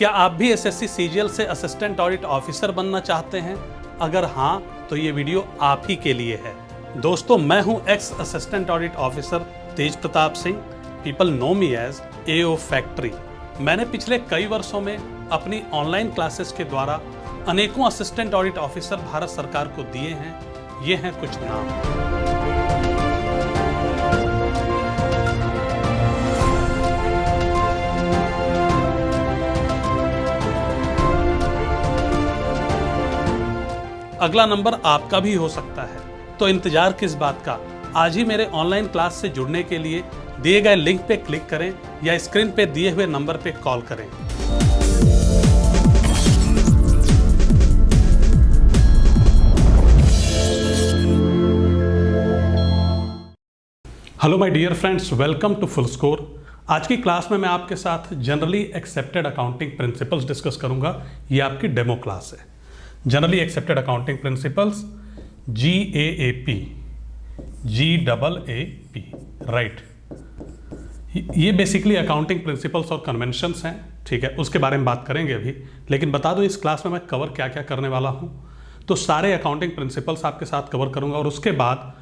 क्या आप भी एसएससी सीजीएल से असिस्टेंट ऑडिट ऑफिसर बनना चाहते हैं? अगर हाँ, तो ये वीडियो आप ही के लिए है। दोस्तों, मैं हूं ex assistant audit officer Tej Pratap Singh. People know me as AO factory. मैंने पिछले कई वर्षों में अपनी ऑनलाइन क्लासेस के द्वारा अनेकों असिस्टेंट ऑडिट ऑफिसर भारत सरकार को दिए हैं। ये हैं कुछ नाम। अगला नंबर आपका भी हो सकता है, तो इंतजार किस बात का। आज ही मेरे ऑनलाइन क्लास से जुड़ने के लिए दिए गए लिंक पे क्लिक करें या स्क्रीन पे दिए हुए नंबर पे कॉल करें। Hello my dear friends, welcome to full score. आज की क्लास में मैं आपके साथ generally accepted accounting principles discuss करूंगा। ये आपकी डेमो क्लास है। Generally accepted accounting principles, GAAP, GAAP, right. ये बेसिकली अकाउंटिंग प्रिंसिपल्स और कन्वेंशंस हैं, ठीक है। उसके बारे में बात करेंगे अभी, लेकिन बता दूं इस क्लास में मैं कवर क्या क्या करने वाला हूं। तो सारे अकाउंटिंग प्रिंसिपल्स आपके साथ कवर करूंगा और उसके बाद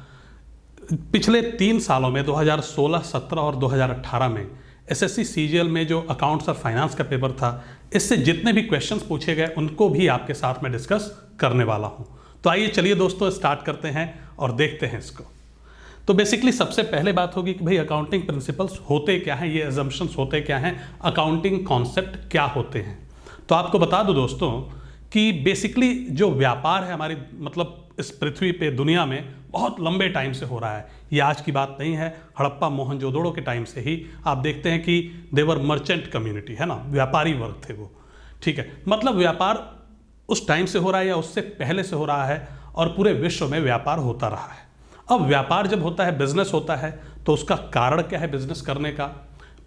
पिछले 3 सालों में 2016, 17 और 2018 में एसएससी सीजीएल में जो अकाउंट्स और फाइनेंस का पेपर था, इससे जितने भी क्वेश्चंस पूछे गए उनको भी आपके साथ में डिस्कस करने वाला हूं। तो आइए चलिए दोस्तों स्टार्ट करते हैं और देखते हैं इसको। तो बेसिकली सबसे पहले बात होगी कि भाई अकाउंटिंग प्रिंसिपल्स होते क्या हैं, ये अजम्पशंस होते क्या हैं, अकाउंटिंग कॉन्सेप्ट क्या होते हैं। तो आपको बता दूं दोस्तों कि बेसिकली जो व्यापार है हमारी मतलब इस पृथ्वी पे दुनिया में बहुत लंबे टाइम से हो रहा है। ये आज की बात नहीं है, हड़प्पा मोहनजोदड़ो के टाइम से ही आप देखते हैं कि देवर मर्चेंट कम्युनिटी, है ना, व्यापारी वर्ग थे वो, ठीक है। मतलब व्यापार उस टाइम से हो रहा है या उससे पहले से हो रहा है और पूरे विश्व में व्यापार होता रहा है। अब व्यापार जब होता है, बिजनेस होता है, तो उसका कारण क्या है बिजनेस करने का?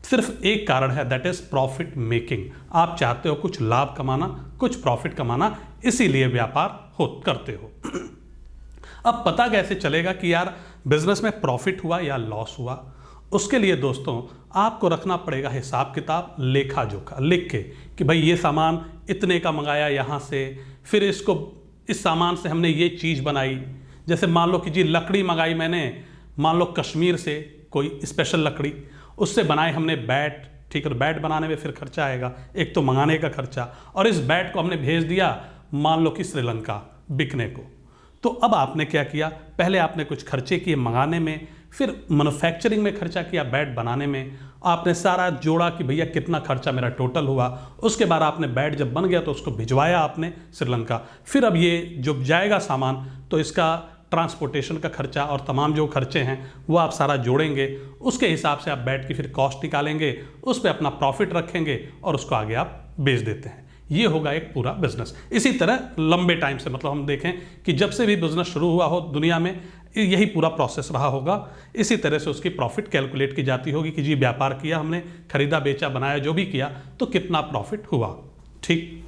सिर्फ एक कारण है, दैट इज प्रॉफिट मेकिंग। आप चाहते हो कुछ लाभ कमाना, कुछ प्रॉफिट कमाना, इसीलिए व्यापार करते हो। अब पता कैसे चलेगा कि यार बिजनेस में प्रॉफिट हुआ या लॉस हुआ? उसके लिए दोस्तों आपको रखना पड़ेगा हिसाब किताब, लेखा जोखा लिख के कि भाई ये सामान इतने का मंगाया यहाँ से, फिर इसको इस सामान से हमने ये चीज़ बनाई। जैसे मान लो कि जी लकड़ी मंगाई मैंने, मान लो कश्मीर से कोई स्पेशल लकड़ी, उससे बनाए हमने बैट, ठीक है। बैट बनाने में फिर खर्चा आएगा, एक तो मंगाने का खर्चा, और इस बैट को हमने भेज दिया मान लो कि श्रीलंका बिकने को। तो अब आपने क्या किया, पहले आपने कुछ खर्चे किए मंगाने में, फिर मैन्युफैक्चरिंग में खर्चा किया, बैट बनाने में आपने सारा जोड़ा कि भैया कितना खर्चा मेरा टोटल हुआ। उसके बाद आपने बैट जब बन गया तो उसको भिजवाया आपने श्रीलंका। फिर अब ये जो जाएगा सामान तो इसका ट्रांसपोर्टेशन का खर्चा और तमाम जो खर्चे हैं वो आप सारा जोड़ेंगे। उसके हिसाब से आप बैट की फिर कॉस्ट निकालेंगे, उस पर अपना प्रॉफिट रखेंगे और उसको आगे आप बेच देते हैं। ये होगा एक पूरा बिजनेस। इसी तरह लंबे टाइम से, मतलब हम देखें कि जब से भी बिजनेस शुरू हुआ हो दुनिया में, यही पूरा प्रोसेस रहा होगा। इसी तरह से उसकी प्रॉफिट कैलकुलेट की जाती होगी कि जी व्यापार किया हमने, खरीदा बेचा बनाया जो भी किया, तो कितना प्रॉफिट हुआ, ठीक।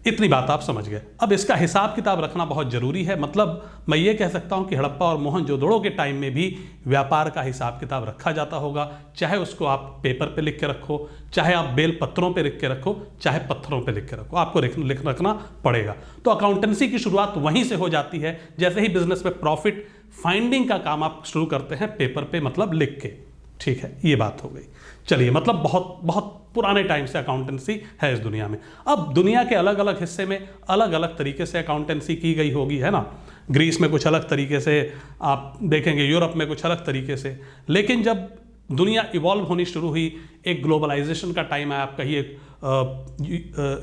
इतनी बात आप समझ गए। अब इसका हिसाब किताब रखना बहुत जरूरी है। मतलब मैं ये कह सकता हूँ कि हड़प्पा और मोहनजोदड़ो के टाइम में भी व्यापार का हिसाब किताब रखा जाता होगा, चाहे उसको आप पेपर पे लिख के रखो, चाहे आप बेल पत्रों पे लिख के रखो, चाहे पत्थरों पे लिख के रखो, आपको रखना पड़ेगा। तो अकाउंटेंसी की शुरुआत वहीं से हो जाती है, जैसे ही बिजनेस में प्रॉफिट फाइंडिंग का काम आप शुरू करते हैं पेपर पे, मतलब लिख के, ठीक है। ये बात हो गई। चलिए, मतलब बहुत बहुत पुराने टाइम से अकाउंटेंसी है इस दुनिया में। अब दुनिया के अलग अलग हिस्से में अलग अलग तरीके से अकाउंटेंसी की गई होगी, है ना। ग्रीस में कुछ अलग तरीके से आप देखेंगे, यूरोप में कुछ अलग तरीके से। लेकिन जब दुनिया इवॉल्व होनी शुरू हुई, एक ग्लोबलाइजेशन का टाइम आया, आप कहिए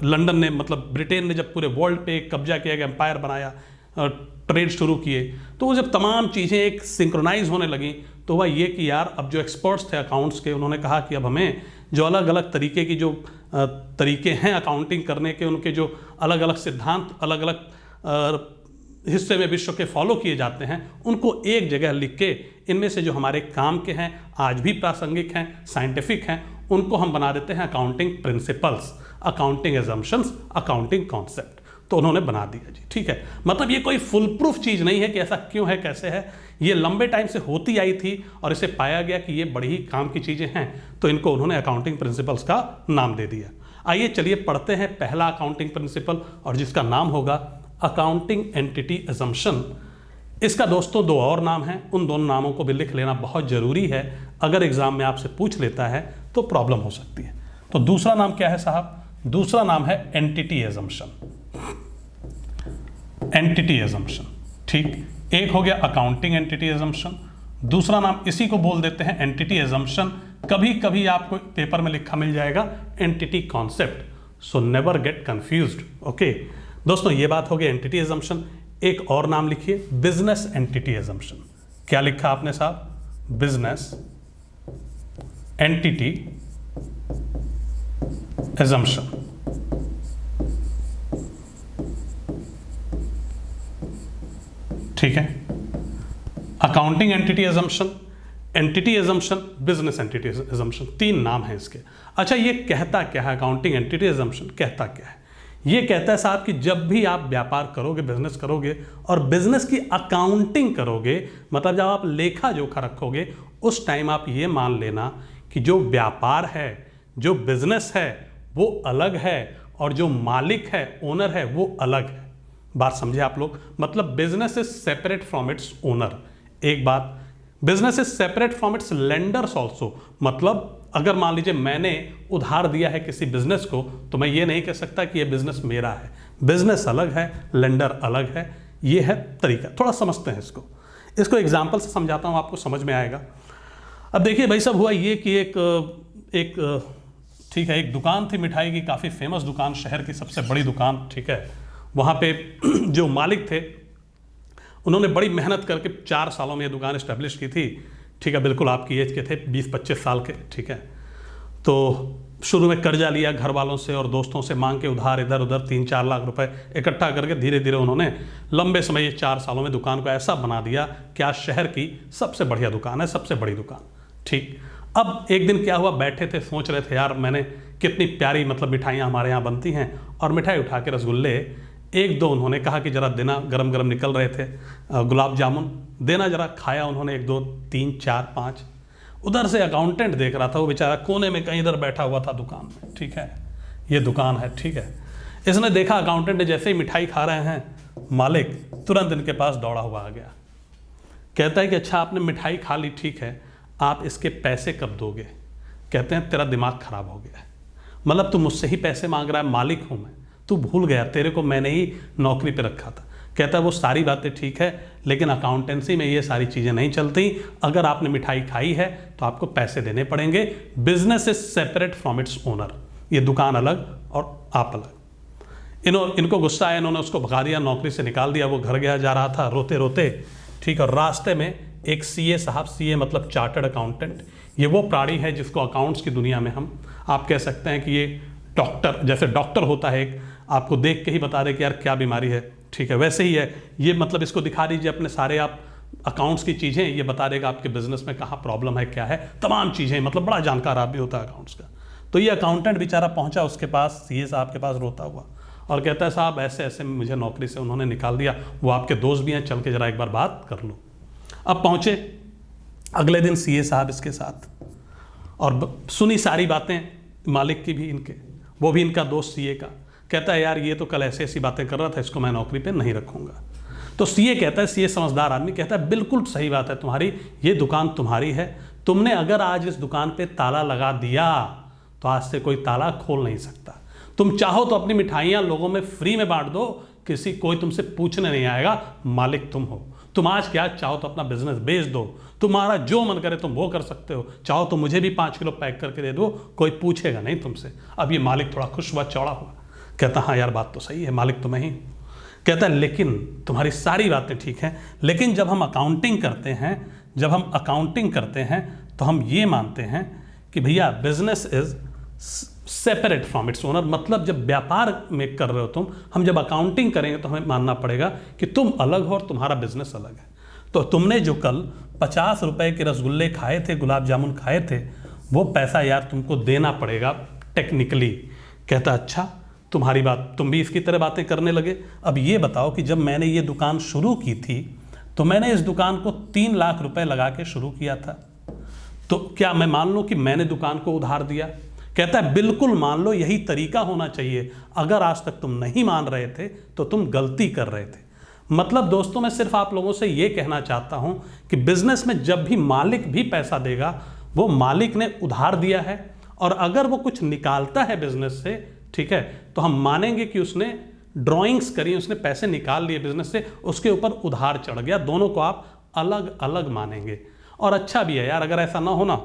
लंदन ने, मतलब ब्रिटेन ने जब पूरे वर्ल्ड पे कब्जा किया, गया एम्पायर बनाया, ट्रेड शुरू किए, तो वो जब तमाम चीज़ें एक सिंक्रोनाइज होने लगी तो वह ये कि यार अब जो एक्सपर्ट्स थे अकाउंट्स के, उन्होंने कहा कि अब हमें जो अलग अलग तरीके की जो तरीके हैं अकाउंटिंग करने के, उनके जो अलग अलग सिद्धांत अलग अलग हिस्से में विश्व के फॉलो किए जाते हैं, उनको एक जगह लिख के इनमें से जो हमारे काम के हैं, आज भी प्रासंगिक हैं, साइंटिफिक हैं, उनको हम बना देते हैं accounting principles, accounting assumptions, accounting concept. तो उन्होंने बना दिया जी, ठीक है। मतलब ये कोई फुल प्रूफ चीज़ नहीं है कि ऐसा क्यों है कैसे है, ये लंबे टाइम से होती आई थी और इसे पाया गया कि ये बड़ी ही काम की चीज़ें हैं, तो इनको उन्होंने अकाउंटिंग प्रिंसिपल्स का नाम दे दिया। आइए चलिए पढ़ते हैं पहला अकाउंटिंग प्रिंसिपल, और जिसका नाम होगा अकाउंटिंग एंटिटी अजम्पशन। इसका दोस्तों दो और नाम हैं, उन दोनों नामों को भी लिख लेना बहुत जरूरी है, अगर एग्जाम में आपसे पूछ लेता है तो प्रॉब्लम हो सकती है। तो दूसरा नाम क्या है साहब? दूसरा नाम है एंटिटी अजम्पशन। एंटिटी अजम्पशन, ठीक। एक हो गया अकाउंटिंग एंटिटी अजम्पशन, दूसरा नाम इसी को बोल देते हैं एंटिटी अजम्पशन। कभी कभी आपको पेपर में लिखा मिल जाएगा entity concept, so never get confused. Okay दोस्तों, ये बात हो गई एंटिटी अजम्पशन। एक और नाम लिखिए, बिजनेस एंटिटी अजम्पशन। क्या लिखा आपने साहब? Business entity assumption. ठीक है, accounting entity assumption, entity assumption, business entity assumption, तीन नाम है इसके। अच्छा, ये कहता क्या है? अकाउंटिंग एंटिटी अजम्पशन कहता क्या है? ये कहता है साहब कि जब भी आप व्यापार करोगे, बिजनेस करोगे और बिजनेस की अकाउंटिंग करोगे, मतलब जब आप लेखा जोखा रखोगे, उस टाइम आप ये मान लेना कि जो व्यापार है, जो बिजनेस है, वो अलग है, और जो मालिक है, ओनर है, वो अलग है। बात समझे आप लोग? मतलब business is separate from its owner. एक बात, business is separate from its lenders also. मतलब अगर मान लीजिए मैंने उधार दिया है किसी बिजनेस को, तो मैं ये नहीं कह सकता कि ये बिजनेस मेरा है। बिजनेस अलग है, लेंडर अलग है। ये है तरीका। थोड़ा समझते हैं इसको एग्जाम्पल से समझाता हूँ, आपको समझ में आएगा। अब देखिए भाई साहब, हुआ ये कि एक ठीक है, एक दुकान थी मिठाई की, काफ़ी फेमस दुकान, शहर की सबसे बड़ी दुकान। ठीक है, वहाँ पे जो मालिक थे, उन्होंने बड़ी मेहनत करके 4 सालों में ये दुकान इस्टेब्लिश की थी। ठीक है, बिल्कुल आपकी एज के थे, 20-25 साल के। ठीक है, तो शुरू में कर्जा लिया घर वालों से और दोस्तों से मांग के, उधार इधर उधर 3-4 लाख रुपए इकट्ठा करके धीरे धीरे उन्होंने लंबे समय, ये 4 सालों में दुकान को ऐसा बना दिया कि आज शहर की सबसे बढ़िया दुकान है, सबसे बड़ी दुकान। ठीक, अब एक दिन क्या हुआ, बैठे थे, सोच रहे थे यार मैंने कितनी प्यारी मतलब मिठाइयाँ हमारे यहाँ बनती हैं, और मिठाई उठा के रसगुल्ले एक दो उन्होंने कहा कि जरा देना, गरम गरम निकल रहे थे, गुलाब जामुन देना जरा। खाया उन्होंने 1 2 3 4 5। उधर से अकाउंटेंट देख रहा था, वो बेचारा कोने में कहीं इधर बैठा हुआ था दुकान में। ठीक है, ये दुकान है। ठीक है, इसने देखा अकाउंटेंट ने जैसे ही मिठाई खा रहे हैं, मालिक तुरंत इनके पास दौड़ा हुआ आ गया। कहता है कि अच्छा आपने मिठाई खा ली, ठीक है, आप इसके पैसे कब दोगे? कहते हैं तेरा दिमाग खराब हो गया है, मतलब तू मुझसे ही पैसे मांग रहा है, मालिक हूँ मैं, तू भूल गया, तेरे को मैंने ही नौकरी पे रखा था। कहता है वो सारी बातें ठीक है, लेकिन अकाउंटेंसी में ये सारी चीज़ें नहीं चलती। अगर आपने मिठाई खाई है तो आपको पैसे देने पड़ेंगे। Business is separate from its owner. ये दुकान अलग और आप अलग। इनको गुस्सा आया, इन्होंने उसको भगा दिया, नौकरी से निकाल दिया। वो घर गया जा रहा था रोते रोते। ठीक, और रास्ते में एक सीए साहब, सीए मतलब चार्टर्ड अकाउंटेंट, ये वो प्राणी है जिसको अकाउंट्स की दुनिया में हम आप कह सकते हैं कि ये डॉक्टर, जैसे डॉक्टर होता है एक, आपको देख के ही बता दे कि यार क्या बीमारी है। ठीक है, वैसे ही है ये, मतलब इसको दिखा दीजिए अपने सारे आप अकाउंट्स की चीज़ें, ये बता देगा आपके बिजनेस में कहाँ प्रॉब्लम है, क्या है, तमाम चीज़ें, मतलब बड़ा जानकार आप भी होता है अकाउंट्स का। तो ये अकाउंटेंट बेचारा पहुंचा उसके पास, सीए साहब के पास रोता हुआ, और कहता है साहब ऐसे ऐसे मुझे नौकरी से उन्होंने निकाल दिया, वो आपके दोस्त भी हैं, चल के जरा एक बार बात कर लो। अब पहुँचे अगले दिन सीए साहब इसके साथ, और सुनी सारी बातें मालिक की भी, इनके, वो भी इनका दोस्त सीए का। कहता है यार ये तो कल ऐसी ऐसी बातें कर रहा था, इसको मैं नौकरी पे नहीं रखूंगा। तो सीए कहता है, सीए समझदार आदमी, कहता है बिल्कुल सही बात है तुम्हारी, ये दुकान तुम्हारी है, तुमने अगर आज इस दुकान पे ताला लगा दिया तो आज से कोई ताला खोल नहीं सकता। तुम चाहो तो अपनी मिठाइयाँ लोगों में फ्री में बांट दो, कोई तुमसे पूछने नहीं आएगा, मालिक तुम हो। तुम आज क्या चाहो तो अपना बिजनेस बेच दो, तुम्हारा जो मन करे तुम वो कर सकते हो, चाहो तो मुझे भी 5 किलो पैक करके दे दो, कोई पूछेगा नहीं तुमसे। अब ये मालिक थोड़ा खुश हुआ, चौड़ा हुआ, कहता हाँ यार बात तो सही है, मालिक तो मैं ही। कहता है लेकिन तुम्हारी सारी बातें ठीक हैं, लेकिन जब हम अकाउंटिंग करते हैं तो हम ये मानते हैं कि भैया business is separate from its owner. मतलब जब व्यापार में कर रहे हो तुम, हम जब अकाउंटिंग करेंगे तो हमें मानना पड़ेगा कि तुम अलग हो और तुम्हारा बिजनेस अलग है। तो तुमने जो कल 50 रुपए के रसगुल्ले खाए थे, गुलाब जामुन खाए थे, वो पैसा यार तुमको देना पड़ेगा टेक्निकली। कहता अच्छा तुम्हारी बात, तुम भी इसकी तरह बातें करने लगे। अब ये बताओ कि जब मैंने ये दुकान शुरू की थी तो मैंने इस दुकान को 3 लाख रुपए लगा के शुरू किया था, तो क्या मैं मान लूँ कि मैंने दुकान को उधार दिया? कहता है बिल्कुल मान लो, यही तरीका होना चाहिए, अगर आज तक तुम नहीं मान रहे थे तो तुम गलती कर रहे थे। मतलब दोस्तों, मैं सिर्फ आप लोगों से यह कहना चाहता हूं कि बिजनेस में जब भी मालिक भी पैसा देगा, वो मालिक ने उधार दिया है, और अगर वो कुछ निकालता है बिजनेस से, ठीक है, तो हम मानेंगे कि उसने ड्राइंग्स करी, उसने पैसे निकाल लिए बिजनेस से, उसके ऊपर उधार चढ़ गया। दोनों को आप अलग अलग मानेंगे। और अच्छा भी है यार, अगर ऐसा ना होना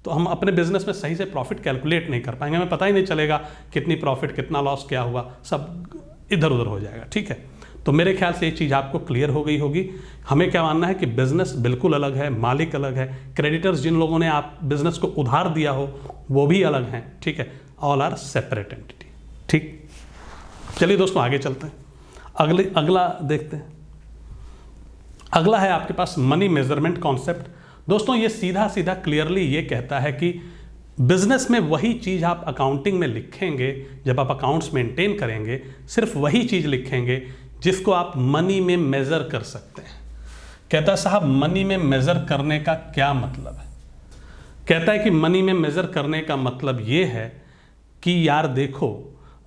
तो हम अपने बिजनेस में सही से प्रॉफिट कैलकुलेट नहीं कर पाएंगे, हमें पता ही नहीं चलेगा कितनी प्रॉफिट, कितना लॉस, क्या हुआ, सब इधर उधर हो जाएगा। ठीक है, तो मेरे ख्याल से ये चीज़ आपको क्लियर हो गई होगी। हमें क्या मानना है कि बिजनेस बिल्कुल अलग है, मालिक अलग है, क्रेडिटर्स जिन लोगों ने आप बिजनेस को उधार दिया हो वो भी अलग हैं। ठीक है, ऑल आर सेपरेट एंटिटी। ठीक, चलिए दोस्तों आगे चलते हैं। अगला देखते हैं। अगला है आपके पास मनी मेजरमेंट कॉन्सेप्ट। दोस्तों ये सीधा सीधा क्लियरली ये कहता है कि बिजनेस में वही चीज़ आप अकाउंटिंग में लिखेंगे, जब आप अकाउंट्स मेंटेन करेंगे, सिर्फ वही चीज़ लिखेंगे जिसको आप मनी में मेज़र कर सकते हैं। कहता है साहब मनी में मेज़र करने का क्या मतलब है? कहता है कि मनी में मेज़र करने का मतलब ये है कि यार देखो,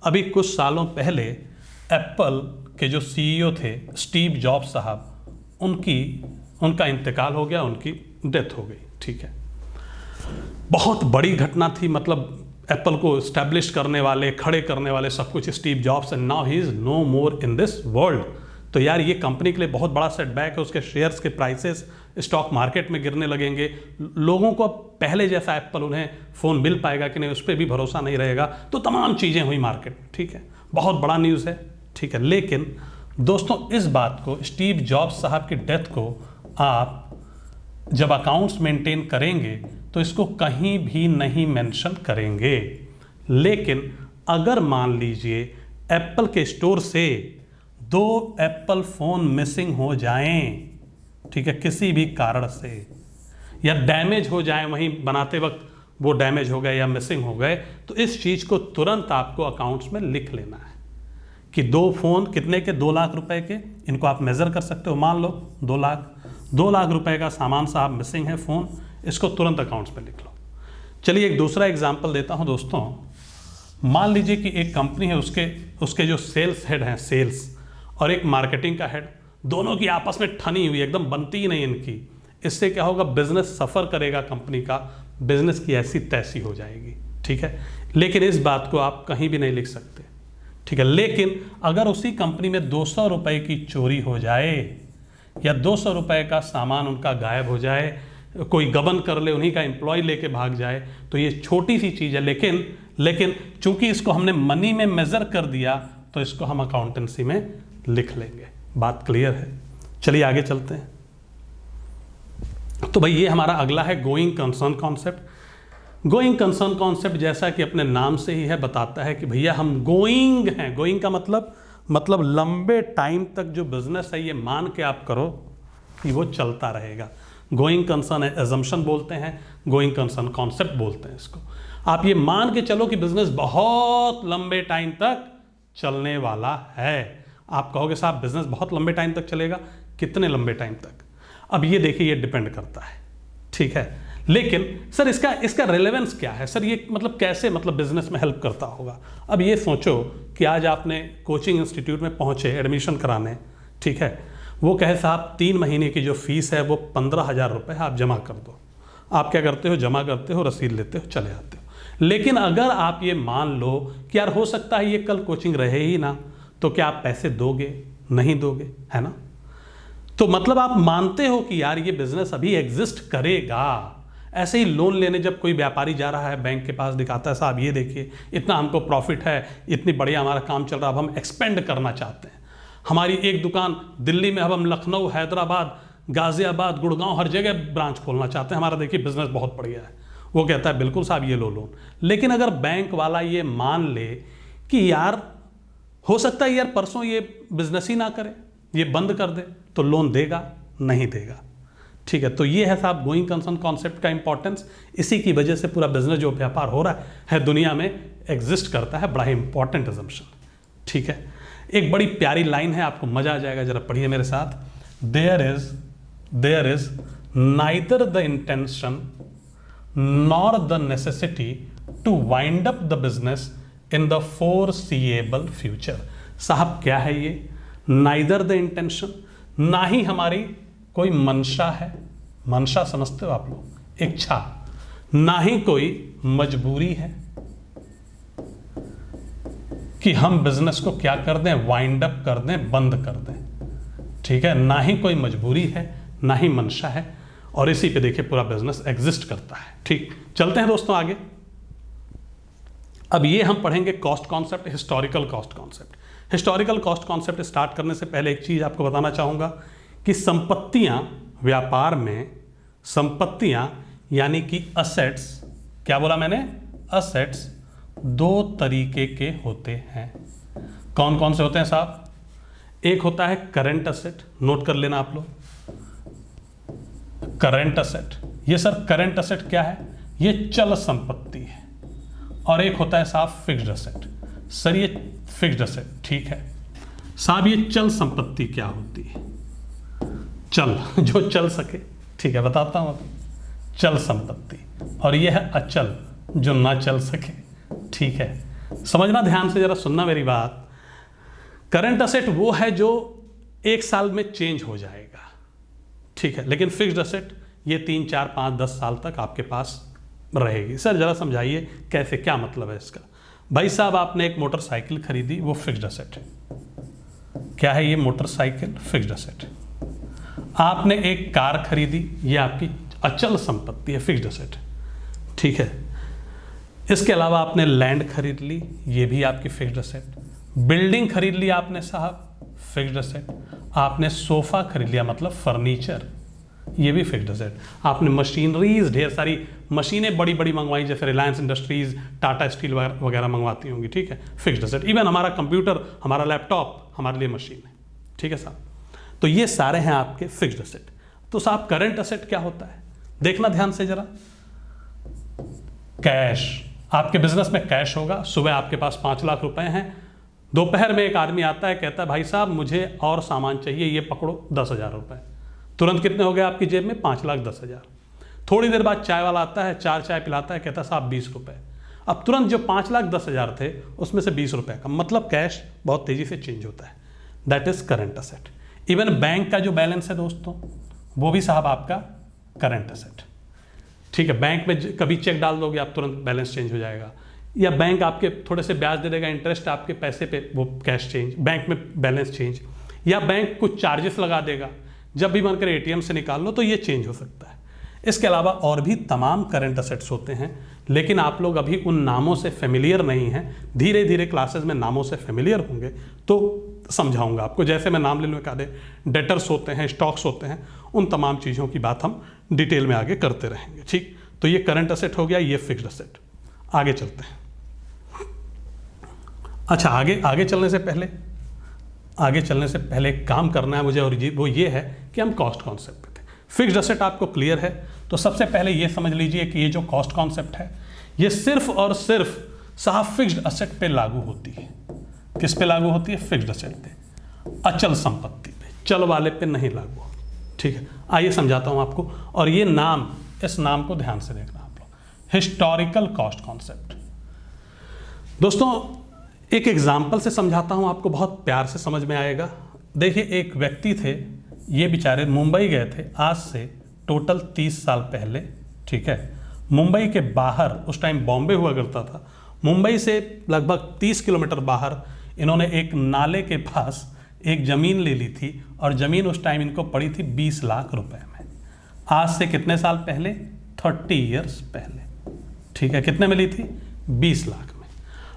अभी कुछ सालों पहले एप्पल के जो सीईओ थे स्टीव जॉब्स साहब, उनका इंतकाल हो गया, उनकी डेथ हो गई। ठीक है, बहुत बड़ी घटना थी, मतलब एप्पल को स्टैब्लिश करने वाले, खड़े करने वाले सब कुछ Steve Jobs, and now he is no more in this world. तो यार ये कंपनी के लिए बहुत बड़ा सेटबैक है, उसके शेयर्स के प्राइसेस स्टॉक मार्केट में गिरने लगेंगे, लोगों को अब पहले जैसा एप्पल उन्हें फ़ोन मिल पाएगा कि नहीं उस पर भी भरोसा नहीं रहेगा। तो तमाम चीज़ें हुई मार्केट में। ठीक है, बहुत बड़ा न्यूज़ है। ठीक है, लेकिन दोस्तों इस बात को, स्टीव जॉब्स साहब की डेथ को आप जब अकाउंट्स मेंटेन करेंगे तो इसको कहीं भी नहीं मेंशन करेंगे। लेकिन अगर मान लीजिए एप्पल के स्टोर से 2 एप्पल फ़ोन मिसिंग हो जाएं, ठीक है, किसी भी कारण से, या डैमेज हो जाएं, वहीं बनाते वक्त वो डैमेज हो गए या मिसिंग हो गए, तो इस चीज़ को तुरंत आपको अकाउंट्स में लिख लेना है कि 2 फ़ोन कितने के, 2 लाख रुपए के, इनको आप मेज़र कर सकते हो। मान लो 2 लाख रुपए का सामान साहब मिसिंग है, फ़ोन, इसको तुरंत अकाउंट्स पे लिख लो। चलिए एक दूसरा एग्जांपल देता हूं दोस्तों। मान लीजिए कि एक कंपनी है, उसके जो सेल्स हेड हैं, सेल्स, और एक मार्केटिंग का हेड, दोनों की आपस में ठनी हुई, एकदम बनती ही नहीं इनकी। इससे क्या होगा, बिजनेस सफ़र करेगा, कंपनी का बिजनेस की ऐसी तैसी हो जाएगी। ठीक है, लेकिन इस बात को आप कहीं भी नहीं लिख सकते। ठीक है, लेकिन अगर उसी कंपनी में 200 रुपए की चोरी हो जाए, या 200 रुपए का सामान उनका गायब हो जाए, कोई गबन कर ले, उन्हीं का एम्प्लॉय लेके भाग जाए, तो ये छोटी सी चीज़ है, लेकिन चूंकि इसको हमने मनी में मेज़र कर दिया तो इसको हम अकाउंटेंसी में लिख लेंगे। बात क्लियर है? चलिए आगे चलते हैं। तो भाई ये हमारा अगला है going concern concept. Going concern concept जैसा कि अपने नाम से ही है, बताता है कि भैया हम गोइंग हैं। गोइंग का मतलब लंबे टाइम तक जो बिजनेस है ये मान के आप करो कि वो चलता रहेगा। गोइंग कंसर्न एजम्पशन बोलते हैं, गोइंग कंसर्न कॉन्सेप्ट बोलते हैं इसको। आप ये मान के चलो कि बिजनेस बहुत लंबे टाइम तक चलने वाला है। आप कहोगे साहब बिजनेस बहुत लंबे टाइम तक चलेगा, कितने लंबे टाइम तक? अब ये देखिए, ये डिपेंड करता है। ठीक है, लेकिन सर इसका रेलेवेंस क्या है? सर ये मतलब कैसे बिजनेस में हेल्प करता होगा? अब ये सोचो कि आज आपने कोचिंग इंस्टीट्यूट में पहुंचे एडमिशन कराने, ठीक है, वो कहे साहब 3 महीने की जो फीस है वो 15,000 रुपये है, आप जमा कर दो। आप क्या करते हो, जमा करते हो, रसीद लेते हो, चले आते हो। लेकिन अगर आप ये मान लो कि यार हो सकता है ये कल कोचिंग रहे ही ना, तो क्या आप पैसे दोगे? नहीं दोगे, है ना? तो मतलब आप मानते हो कि यार ये बिजनेस अभी एग्जिस्ट करेगा। ऐसे ही लोन लेने जब कोई व्यापारी जा रहा है बैंक के पास, दिखाता है साहब ये देखिए इतना हमको प्रॉफिट है, इतनी बढ़िया हमारा काम चल रहा है, अब हम एक्सपेंड करना चाहते हैं, हमारी एक दुकान दिल्ली में, अब हम लखनऊ, हैदराबाद, गाजियाबाद, गुड़गांव, हर जगह ब्रांच खोलना चाहते हैं, हमारा देखिए बिजनेस बहुत बढ़िया है। वो कहता है बिल्कुल साहब ये लो लोन। लेकिन अगर बैंक वाला ये मान ले कि यार हो सकता है यार परसों ये बिजनेस ही ना करे, ये बंद कर दे, तो लोन देगा? नहीं देगा। ठीक है, तो ये है साहब गोइंग कंसर्न कॉन्सेप्ट का इंपॉर्टेंस। इसी की वजह से पूरा बिजनेस जो व्यापार हो रहा है दुनिया में एग्जिस्ट करता है। बड़ा ही इंपॉर्टेंट अजम्पशन। ठीक है, एक बड़ी प्यारी लाइन है, आपको मजा आ जाएगा, जरा पढ़िए मेरे साथ। There is neither the intention nor the necessity to wind up the business in the foreseeable future. साहब क्या है ये? नाइदर द इंटेंशन, ना ही हमारी कोई मंशा है, मंशा समझते हो आप लोग, इच्छा, ना ही कोई मजबूरी है कि हम बिजनेस को क्या कर दें, वाइंड अप कर दें, बंद कर दें। ठीक है, ना ही कोई मजबूरी है, ना ही मंशा है, और इसी पे देखिए पूरा बिजनेस एग्जिस्ट करता है। ठीक, चलते हैं दोस्तों आगे। अब ये हम पढ़ेंगे cost concept, historical cost concept. Historical cost concept start करने से पहले एक चीज आपको बताना चाहूंगा कि संपत्तियां, व्यापार में संपत्तियां यानी कि असेट्स, क्या बोला मैंने? असेट्स दो तरीके के होते हैं। कौन कौन से होते हैं साहब? एक होता है करंट असेट, नोट कर लेना आप लोग, करंट असेट। ये सर करंट असेट क्या है? ये चल संपत्ति है। और एक होता है साहब फिक्स्ड असेट। सर ये फिक्स्ड असेट, ठीक है साहब। ये चल संपत्ति क्या होती है? चल, जो चल सके, ठीक है बताता हूं अभी। चल संपत्ति, और यह है अचल, जो ना चल सके। ठीक है, समझना ध्यान से, जरा सुनना मेरी बात। करंट असेट वो है जो एक साल में चेंज हो जाएगा, ठीक है, लेकिन फिक्स्ड असेट ये 3, 4, 5, 10 साल तक आपके पास रहेगी। सर जरा समझाइए कैसे, क्या मतलब है इसका? भाई साहब आपने एक मोटरसाइकिल खरीदी, वो फिक्स्ड असेट है। क्या है ये? मोटरसाइकिल, फिक्स्ड असेट है। आपने एक कार खरीदी, ये आपकी अचल संपत्ति है, फिक्स्ड असेट, ठीक है। इसके अलावा आपने लैंड खरीद ली, ये भी आपकी फिक्स्ड असेट। बिल्डिंग खरीद ली आपने साहब, फिक्स्ड असेट। आपने सोफा खरीद लिया, मतलब फर्नीचर, ये भी फिक्स्ड असेट। आपने मशीनरीज, ढेर सारी मशीनें बड़ी बड़ी मंगवाई, जैसे रिलायंस इंडस्ट्रीज, टाटा स्टील वगैरह मंगवाती होंगी, ठीक है, फिक्स्ड असेट। इवन हमारा कंप्यूटर, हमारा लैपटॉप हमारे लिए मशीन है, ठीक है साहब। तो ये सारे हैं आपके फिक्स्ड असेट। तो साहब करंट असेट क्या होता है? देखना ध्यान से जरा। कैश, आपके बिजनेस में कैश होगा। सुबह आपके पास 5 लाख रुपए हैं, दोपहर में एक आदमी आता है, कहता है भाई साहब मुझे और सामान चाहिए, ये पकड़ो 10,000 रुपए। तुरंत कितने हो गए आपकी जेब में? 5,10,000। थोड़ी देर बाद चाय वाला आता है, 4 चाय पिलाता है, कहता है साहब 20 रुपए। अब तुरंत जो 5,10,000 थे उसमें से 20 रुपए का, मतलब कैश बहुत तेजी से चेंज होता है। That is current asset. Even bank का जो बैलेंस है दोस्तों, वो भी साहब आपका करंट असेट, ठीक है। बैंक में कभी चेक डाल दोगे आप, तुरंत बैलेंस चेंज हो जाएगा, या बैंक आपके थोड़े से ब्याज दे देगा, इंटरेस्ट आपके पैसे पे, वो कैश चेंज, बैंक में बैलेंस चेंज, या बैंक कुछ चार्जेस लगा देगा, जब भी मन करे एटीएम से निकाल लो, तो ये चेंज हो सकता है। इसके अलावा और भी तमाम करंट असेट्स होते हैं, लेकिन आप लोग अभी उन नामों से फेमिलियर नहीं हैं। धीरे धीरे क्लासेस में नामों से फेमिलियर होंगे तो समझाऊंगा आपको। जैसे मैं नाम ले लूँ, एकाधे डेटर्स होते हैं, स्टॉक्स होते हैं, उन तमाम चीज़ों की बात हम डिटेल में आगे करते रहेंगे, ठीक। तो ये करंट असेट हो गया, ये फिक्स्ड असेट। आगे चलते हैं। अच्छा, आगे चलने से पहले एक काम करना है मुझे, और वो ये है कि हम कॉस्ट कॉन्सेप्ट पे थे। फिक्स्ड असेट आपको क्लियर है, तो सबसे पहले ये समझ लीजिए कि ये जो कॉस्ट कॉन्सेप्ट है, ये सिर्फ और सिर्फ साहब फिक्स्ड असेट पे लागू होती है। किस पे लागू होती है? फिक्स्ड असेट पे, अचल संपत्ति पे, चल वाले पे नहीं लागू होती, ठीक है। आइए समझाता हूं आपको, और ये नाम, इस नाम को ध्यान से देखना आप लोग, हिस्टोरिकल कॉस्ट कॉन्सेप्ट। दोस्तों एक एग्जाम्पल से समझाता हूं आपको, बहुत प्यार से समझ में आएगा। देखिए एक व्यक्ति थे, ये बेचारे मुंबई गए थे आज से टोटल 30 साल पहले, ठीक है। मुंबई के बाहर, उस टाइम बॉम्बे हुआ करता था, मुंबई से लगभग 30 किलोमीटर बाहर इन्होंने एक नाले के पास एक ज़मीन ले ली थी, और ज़मीन उस टाइम इनको पड़ी थी 20 लाख रुपए में। आज से कितने साल पहले? 30 ईयर्स पहले, ठीक है। कितने में ली थी? 20 लाख में।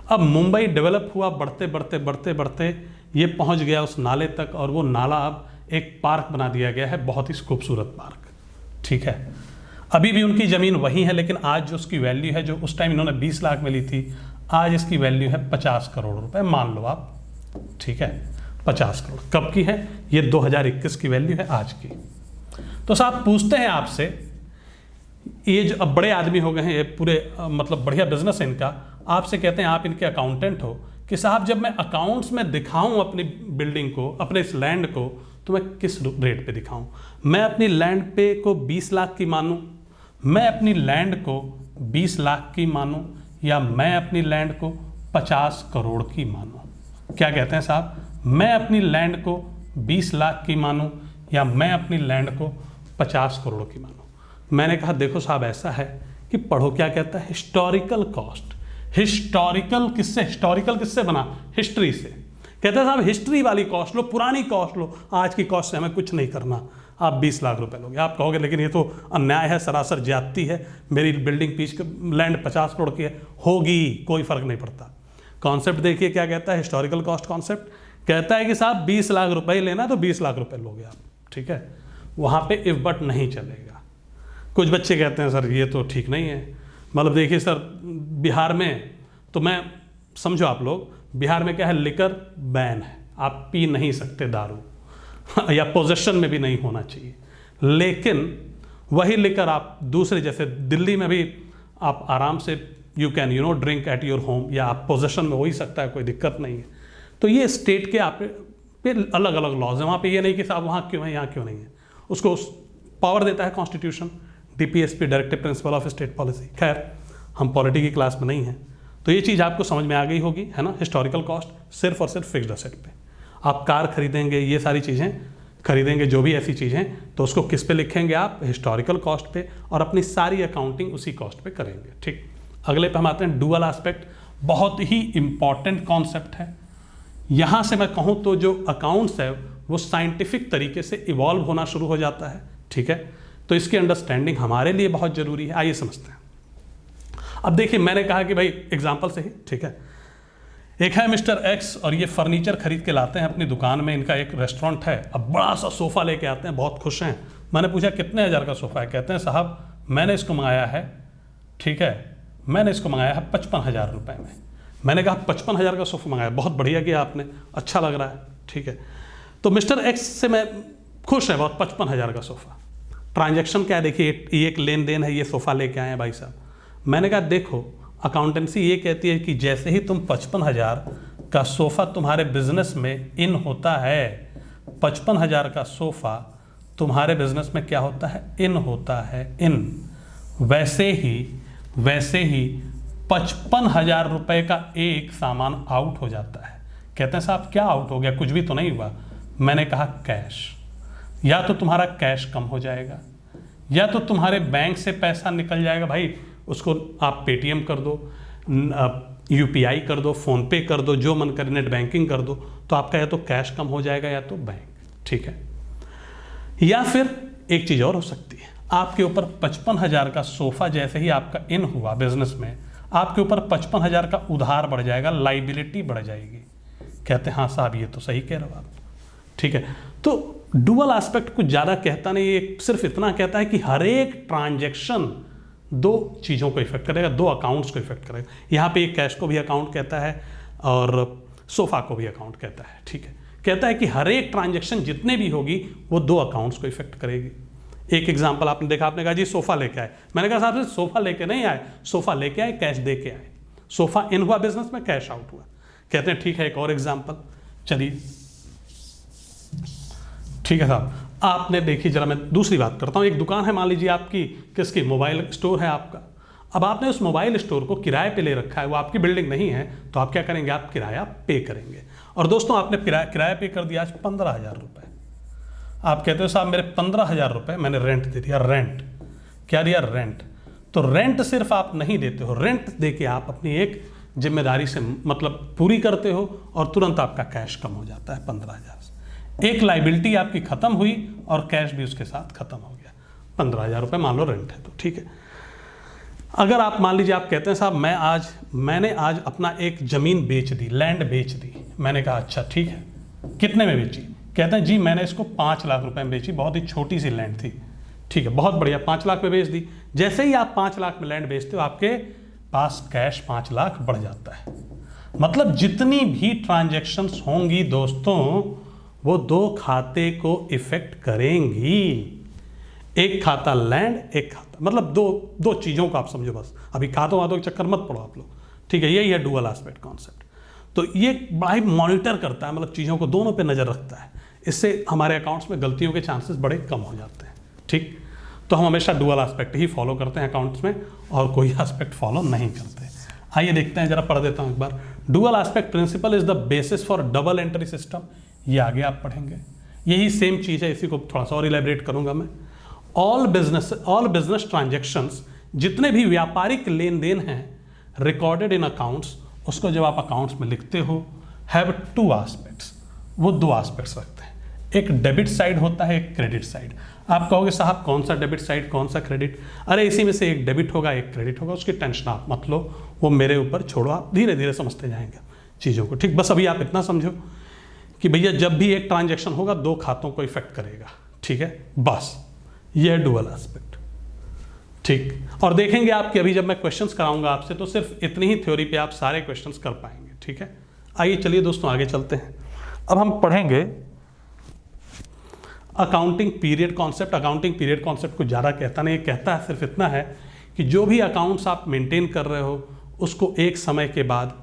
अब मुंबई डेवलप हुआ, बढ़ते बढ़ते बढ़ते बढ़ते ये पहुंच गया उस नाले तक, और वो नाला अब एक पार्क बना दिया गया है, बहुत ही खूबसूरत पार्क, ठीक है। अभी भी उनकी ज़मीन वही है, लेकिन आज जो उसकी वैल्यू है, जो उस टाइम इन्होंने 20 लाख में ली थी, आज इसकी वैल्यू है 50 करोड़ रुपए, मान लो आप, ठीक है। 50 करोड़ कब की है? ये 2021 की वैल्यू है आज की। तो साहब पूछते हैं आपसे, ये जो अब बड़े आदमी हो गए हैं, ये पूरे मतलब बढ़िया बिजनेस है इनका, आपसे कहते हैं, आप इनके अकाउंटेंट हो, कि साहब जब मैं अकाउंट्स में दिखाऊं अपनी बिल्डिंग को, अपने इस लैंड को, तो मैं किस रेट पे दिखाऊं? मैं अपनी लैंड पे को 20 लाख की मानूं, मैं अपनी लैंड को 20 लाख की मानूं, या मैं अपनी लैंड को 50 करोड़ की मानूं। क्या कहते हैं साहब, मैं अपनी लैंड को 20 लाख की मानूं या मैं अपनी लैंड को 50 करोड़ की मानूं। मैंने कहा देखो साहब ऐसा है कि पढ़ो क्या कहता है हिस्टोरिकल कॉस्ट। हिस्टोरिकल किससे बना, हिस्ट्री से। कहता है साहब हिस्ट्री वाली कॉस्ट लो, पुरानी कॉस्ट लो, आज की कॉस्ट से हमें कुछ नहीं करना। आप 20 लाख रुपए लोगे। आप कहोगे लेकिन ये तो अन्याय है, सरासर ज्यादती है, मेरी बिल्डिंग पीछे लैंड 50 करोड़ की है। होगी, कोई फर्क नहीं पड़ता। कॉन्सेप्ट देखिए क्या कहता है हिस्टोरिकल कॉस्ट कॉन्सेप्ट। कहता है कि साहब 20 लाख रुपए ही लेना तो 20 लाख रुपए लोगे आप, ठीक है। वहां पे इफ बट नहीं चलेगा। कुछ बच्चे कहते हैं सर ये तो ठीक नहीं है, मतलब देखिए सर बिहार में तो मैं समझो आप लोग, बिहार में क्या है, लिकर बैन है, आप पी नहीं सकते दारू या पोजेशन में भी नहीं होना चाहिए। लेकिन वही लिकर आप दूसरे जैसे दिल्ली में भी आप आराम से you can drink at your home, या आप पोजेशन में हो ही सकता है, कोई दिक्कत नहीं है। तो ये स्टेट के आप पे अलग अलग लॉज हैं। वहाँ पे ये नहीं कि साहब वहाँ क्यों है यहाँ क्यों नहीं है, उसको पावर देता है constitution, DPSP directive principle of state policy. खैर हम पॉलिटी की क्लास में नहीं हैं, तो ये चीज़ आपको समझ में आ गई होगी, है ना। हिस्टोरिकल कॉस्ट सिर्फ और सिर्फ फिक्स्ड असेट पे। आप कार खरीदेंगे, ये सारी चीज़ें खरीदेंगे, जो भी ऐसी चीज़ें, तो उसको किस पे लिखेंगे आप, हिस्टोरिकल कॉस्ट पे, और अपनी सारी अकाउंटिंग उसी कॉस्ट पे करेंगे, ठीक। अगले पे हम आते हैं डुअल एस्पेक्ट। बहुत ही इंपॉर्टेंट कॉन्सेप्ट है। यहाँ से मैं कहूँ तो जो अकाउंट्स है वो साइंटिफिक तरीके से इवॉल्व होना शुरू हो जाता है, ठीक है। तो इसकी अंडरस्टैंडिंग हमारे लिए बहुत ज़रूरी है। आइए समझते हैं। अब देखिए मैंने कहा कि भाई एग्जाम्पल से ही, ठीक है। एक है मिस्टर एक्स और ये फर्नीचर खरीद के लाते हैं अपनी दुकान में, इनका एक रेस्टोरेंट है। अब बड़ा सा सोफ़ा लेके आते हैं, बहुत खुश हैं। मैंने पूछा कितने हज़ार का सोफ़ा है, कहते हैं साहब मैंने इसको मंगाया है, ठीक है, मैंने इसको मंगाया है 55,000 रुपये में। मैंने कहा 55,000 का सोफ़ा मंगाया, बहुत बढ़िया किया आपने, अच्छा लग रहा है, ठीक है। तो मिस्टर एक्स से मैं खुश है बहुत, 55,000 का सोफ़ा। ट्रांजैक्शन क्या है देखिए, ये एक लेन देन है, ये सोफ़ा लेके आए हैं भाई साहब। मैंने कहा देखो अकाउंटेंसी ये कहती है कि जैसे ही तुम 55,000 का सोफ़ा तुम्हारे बिजनेस में इन होता है, 55,000 का सोफ़ा तुम्हारे बिजनेस में क्या होता है, इन होता है, इन। वैसे ही 55,000 रुपये का एक सामान आउट हो जाता है। कहते हैं साहब क्या आउट हो गया, कुछ भी तो नहीं हुआ। मैंने कहा कैश। या तो तुम्हारा कैश कम हो जाएगा, या तो तुम्हारे बैंक से पैसा निकल जाएगा। भाई उसको आप पेटीएम कर दो, UPI कर दो, फ़ोन पे कर दो, जो मन करे नेट बैंकिंग कर दो, तो आपका या तो कैश कम हो जाएगा या तो बैंक, ठीक है। या फिर एक चीज़ और हो सकती है, आपके ऊपर 55,000 का सोफ़ा जैसे ही आपका इन हुआ बिजनेस में, आपके ऊपर 55,000 का उधार बढ़ जाएगा, लाइबिलिटी बढ़ जाएगी। कहते हैं हाँ साहब ये तो सही कह रहे हो आप, ठीक है। तो डुअल एस्पेक्ट कुछ ज़्यादा कहता नहीं, ये सिर्फ इतना कहता है कि हर एक ट्रांजैक्शन दो चीज़ों को इफेक्ट करेगा, दो अकाउंट्स को इफेक्ट करेगा। यहाँ पे एक कैश को भी अकाउंट कहता है और सोफ़ा को भी अकाउंट कहता है, ठीक है। कहता है कि हर एक ट्रांजैक्शन जितने भी होगी वो दो अकाउंट्स को इफेक्ट करेगी। एक एग्जांपल आपने देखा, आपने कहा जी सोफ़ा लेके आए। मैंने कहा साहब से सोफ़ा लेके नहीं आए, सोफ़ा लेके आए, कैश दे के आए। सोफ़ा इन हुआ बिजनेस में, कैश आउट हुआ। कहते हैं ठीक है एक और एग्जाम्पल, चलिए ठीक है साहब। आपने देखी जरा, मैं दूसरी बात करता हूँ। एक दुकान है मान लीजिए आपकी, किसकी, मोबाइल स्टोर है आपका। अब आपने उस मोबाइल स्टोर को किराए पे ले रखा है, वो आपकी बिल्डिंग नहीं है, तो आप क्या करेंगे, आप किराया पे करेंगे। और दोस्तों आपने किराया पे कर दिया आज 15,000 रुपये। आप कहते हो साहब मेरे 15,000 रुपये मैंने रेंट दे दिया। रेंट क्या दिया, रेंट। तो रेंट सिर्फ आप नहीं देते हो, रेंट दे के आप अपनी एक जिम्मेदारी से मतलब पूरी करते हो और तुरंत आपका कैश कम हो जाता है 15,000 से। एक लाइबिलिटी आपकी खत्म हुई और कैश भी उसके साथ खत्म हो गया। 15,000 रुपये मान लो रेंट है तो ठीक है। अगर आप मान लीजिए आप कहते हैं साहब मैंने आज अपना एक ज़मीन बेच दी, लैंड बेच दी। मैंने कहा अच्छा ठीक है, कितने में बेची? कहते हैं जी मैंने इसको 5 लाख रुपए में बेची, बहुत ही छोटी सी लैंड थी। ठीक है, बहुत बढ़िया, 5 लाख में बेच दी। जैसे ही आप 5 लाख में लैंड बेचते हो आपके पास कैश 5 लाख बढ़ जाता है। मतलब जितनी भी ट्रांजैक्शंस होंगी दोस्तों वो दो खाते को इफेक्ट करेंगी। एक खाता लैंड, एक खाता मतलब दो चीज़ों को आप समझो बस। अभी खातों वातों के चक्कर मत पड़ो आप लोग, ठीक है। यही है डुअल एस्पेक्ट कॉन्सेप्ट। तो ये बड़ा ही मॉनिटर करता है, मतलब चीज़ों को दोनों पे नज़र रखता है। इससे हमारे अकाउंट्स में गलतियों के चांसेस बड़े कम हो जाते हैं, ठीक। तो हम हमेशा डुअल एस्पेक्ट ही फॉलो करते हैं अकाउंट्स में और कोई एस्पेक्ट फॉलो नहीं करते। आइए देखते हैं, जरा पढ़ देता हूं एक बार। Dual aspect principle is the basis for double entry system, ये आगे आप पढ़ेंगे। यही सेम चीज़ है, इसी को थोड़ा सा और इलेबरेट करूंगा मैं। ऑल बिजनेस ट्रांजेक्शंस, जितने भी व्यापारिक लेन देन हैं रिकॉर्डेड इन अकाउंट्स, उसको जब आप अकाउंट्स में लिखते हो, हैव टू एस्पेक्ट्स, वो दो एस्पेक्ट्स रखते हैं। एक डेबिट साइड होता है, एक क्रेडिट साइड। आप कहोगे साहब कौन सा डेबिट साइड, कौन सा क्रेडिट? अरे इसी में से एक डेबिट होगा, एक क्रेडिट होगा, उसकी टेंशन आप मत लो, वो मेरे ऊपर छोड़ो, आप धीरे धीरे समझते जाएंगे चीज़ों को। ठीक, बस अभी आप इतना समझो कि भैया जब भी एक ट्रांजैक्शन होगा दो खातों को इफेक्ट करेगा। ठीक है, बस ये है डुअल एस्पेक्ट। ठीक, और देखेंगे आप कि अभी जब मैं क्वेश्चंस कराऊंगा आपसे तो सिर्फ इतनी ही थ्योरी पे आप सारे क्वेश्चंस कर पाएंगे। ठीक है, आइए चलिए दोस्तों आगे चलते हैं। अब हम पढ़ेंगे accounting period concept. Accounting period concept को ज़्यादा कहता नहीं, कहता है सिर्फ इतना है कि जो भी अकाउंट्स आप मेंटेन कर रहे हो उसको एक समय के बाद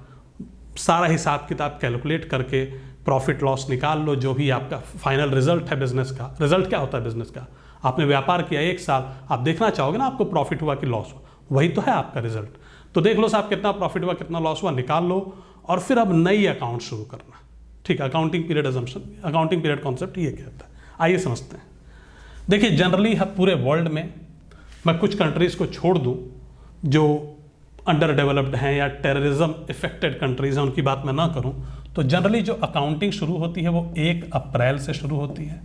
सारा हिसाब किताब कैलकुलेट करके प्रॉफिट लॉस निकाल लो, जो भी आपका फाइनल रिजल्ट है बिजनेस का। रिजल्ट क्या होता है बिजनेस का? आपने व्यापार किया 1 साल, आप देखना चाहोगे ना आपको प्रॉफिट हुआ कि लॉस हुआ, वही तो है आपका रिजल्ट। तो देख लो साहब कितना प्रॉफिट हुआ, कितना लॉस हुआ, निकाल लो, और फिर अब नई अकाउंट शुरू करना। ठीक, accounting period assumption, accounting period concept ये कहता है। आइए समझते हैं। देखिए जनरली पूरे वर्ल्ड में, मैं कुछ कंट्रीज़ को छोड़ दूं जो अंडर डेवलप्ड हैं या टेररिज्म इफेक्टेड कंट्रीज़ हैं, उनकी बात मैं ना करूं, तो जनरली जो अकाउंटिंग शुरू होती है वो 1 अप्रैल से शुरू होती है।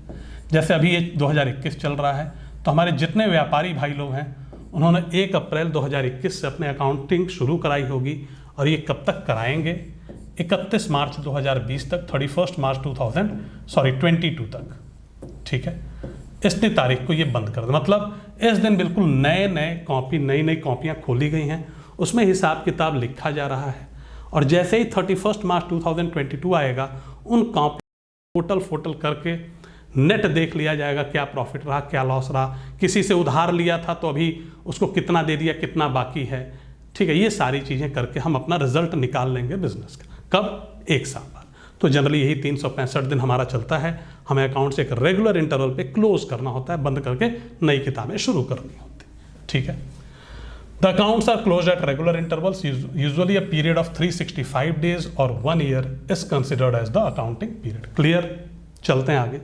जैसे अभी ये 2021 चल रहा है, तो हमारे जितने व्यापारी भाई लोग हैं उन्होंने 1 अप्रैल 2021 से अपने अकाउंटिंग शुरू कराई होगी, और ये कब तक कराएंगे? 31 मार्च 2020 तक, 31 मार्च 2022 तक। ठीक है, इतनी तारीख को ये बंद कर दे, मतलब इस दिन बिल्कुल नई नई कॉपियाँ खोली गई हैं, उसमें हिसाब किताब लिखा जा रहा है, और जैसे ही 31 मार्च 2022 आएगा, उन कॉपी टोटल करके नेट देख लिया जाएगा, क्या प्रॉफिट रहा, क्या लॉस रहा, किसी से उधार लिया था तो अभी उसको कितना दे दिया, कितना बाकी है। ठीक है, ये सारी चीज़ें करके हम अपना रिजल्ट निकाल लेंगे बिजनेस का। कब? 1 साल बाद। तो जनरली यही 365 दिन हमारा चलता है। हमें अकाउंट्स एक रेगुलर इंटरवल पे क्लोज करना होता है, बंद करके नई किताबें शुरू करनी होती है। ठीक है, the accounts are close at regular intervals, usually a period of 365 days और 1 year is considered as the accounting period. Clear? चलते हैं आगे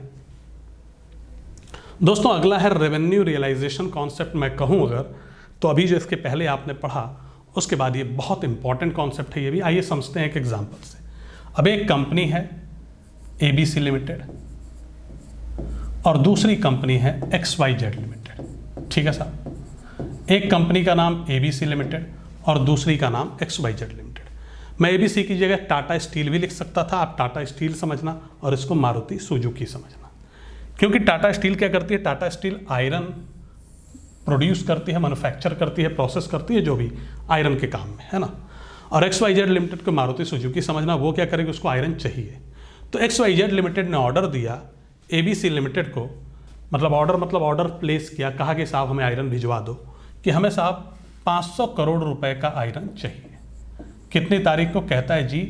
दोस्तों। अगला है रेवेन्यू रियलाइजेशन कॉन्सेप्ट। मैं कहूँ अगर, तो अभी जो इसके पहले आपने पढ़ा उसके बाद ये बहुत इंपॉर्टेंट कॉन्सेप्ट है ये भी। आइए समझते हैं एक एग्जांपल से। अब एक कंपनी है ABC लिमिटेड और दूसरी कंपनी है XYZ लिमिटेड। ठीक है साहब, एक कंपनी का नाम ABC लिमिटेड और दूसरी का नाम XYZ लिमिटेड। मैं ABC की जगह टाटा स्टील भी लिख सकता था, आप टाटा स्टील समझना और इसको मारुति सुजुकी समझना, क्योंकि टाटा स्टील क्या करती है? टाटा स्टील आयरन प्रोड्यूस करती है, मैन्युफैक्चर करती है, प्रोसेस करती है, जो भी आयरन के काम में है ना। और XYZ लिमिटेड को मारुति सुजुकी समझना, वो क्या करेगी? उसको आयरन चाहिए। तो XYZ लिमिटेड ने ऑर्डर दिया ABC लिमिटेड को, मतलब ऑर्डर प्लेस किया, कहा कि साहब हमें आयरन भिजवा दो, कि हमें साहब 500 करोड़ रुपए का आयरन चाहिए। कितनी तारीख को? कहता है जी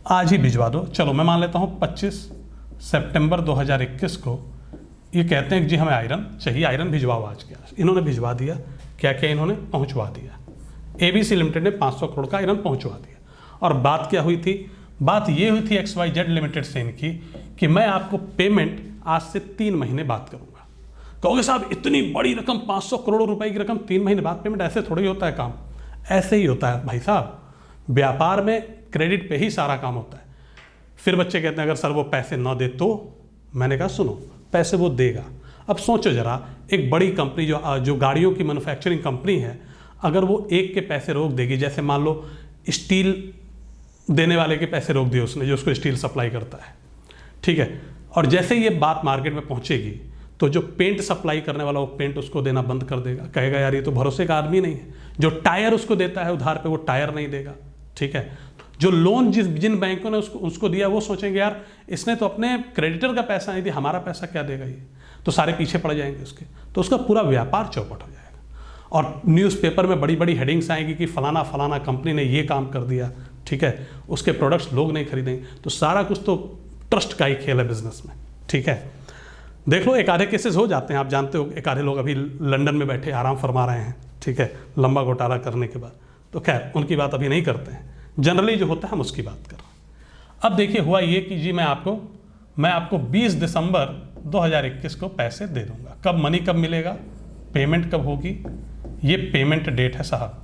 आज ही भिजवा दो। चलो मैं मान लेता हूँ 25 सितंबर 2021 को ये कहते हैं कि जी हमें आयरन चाहिए, आयरन भिजवाओ आज के आज। इन्होंने भिजवा दिया। क्या क्या इन्होंने? पहुंचवा दिया। ABC लिमिटेड ने 500 करोड़ का आयरन पहुंचवा दिया। और बात क्या हुई थी? बात ये हुई थी XYZ लिमिटेड से इनकी कि मैं आपको पेमेंट आज से 3 महीने बाद करूंगा। कहोगे साहब इतनी बड़ी रकम, 500 करोड़ रुपए की रकम, 3 महीने बाद पेमेंट? ऐसे थोड़ी होता है काम, ऐसे ही होता है भाई साहब। व्यापार में क्रेडिट पे ही सारा काम होता है। फिर बच्चे कहते हैं अगर सर वो पैसे ना दे तो? मैंने कहा सुनो, पैसे वो देगा। अब सोचो जरा, एक बड़ी कंपनी जो गाड़ियों की मैन्युफैक्चरिंग कंपनी है, अगर वो एक के पैसे रोक देगी, जैसे मान लो स्टील देने वाले के पैसे रोक दिए उसने, जो उसको स्टील सप्लाई करता है, ठीक है, और जैसे ये बात मार्केट में पहुंचेगी तो जो पेंट सप्लाई करने वाला वो पेंट उसको देना बंद कर देगा, कहेगा यार ये तो भरोसे का आदमी नहीं है। जो टायर उसको देता है उधार पे, वो टायर नहीं देगा, ठीक है। जो लोन जिन बैंकों ने उसको दिया, वो सोचेंगे यार इसने तो अपने क्रेडिटर का पैसा नहीं दिया, हमारा पैसा क्या देगा ये, तो सारे पीछे पड़ जाएंगे उसके, तो उसका पूरा व्यापार चौपट हो जाएगा। और न्यूज़पेपर में बड़ी बड़ी हेडिंग्स आएंगी कि फलाना फलाना कंपनी ने ये काम कर दिया, ठीक है, उसके प्रोडक्ट्स लोग नहीं खरीदेंगे। तो सारा कुछ तो ट्रस्ट का ही खेल है बिजनेस में, ठीक है। देख लो, एक आधे केसेस हो जाते हैं, आप जानते हो, एक आधे लोग अभी लंदन में बैठे आराम फरमा रहे हैं, ठीक है, लंबा घोटाला करने के बाद। तो खैर उनकी बात अभी नहीं करते हैं, जनरली जो होता है हम उसकी बात कर रहे हैं। अब देखिए हुआ ये कि जी मैं आपको 20 दिसंबर 2021 को पैसे दे दूंगा। कब मनी कब मिलेगा, पेमेंट कब होगी, ये पेमेंट डेट है साहब,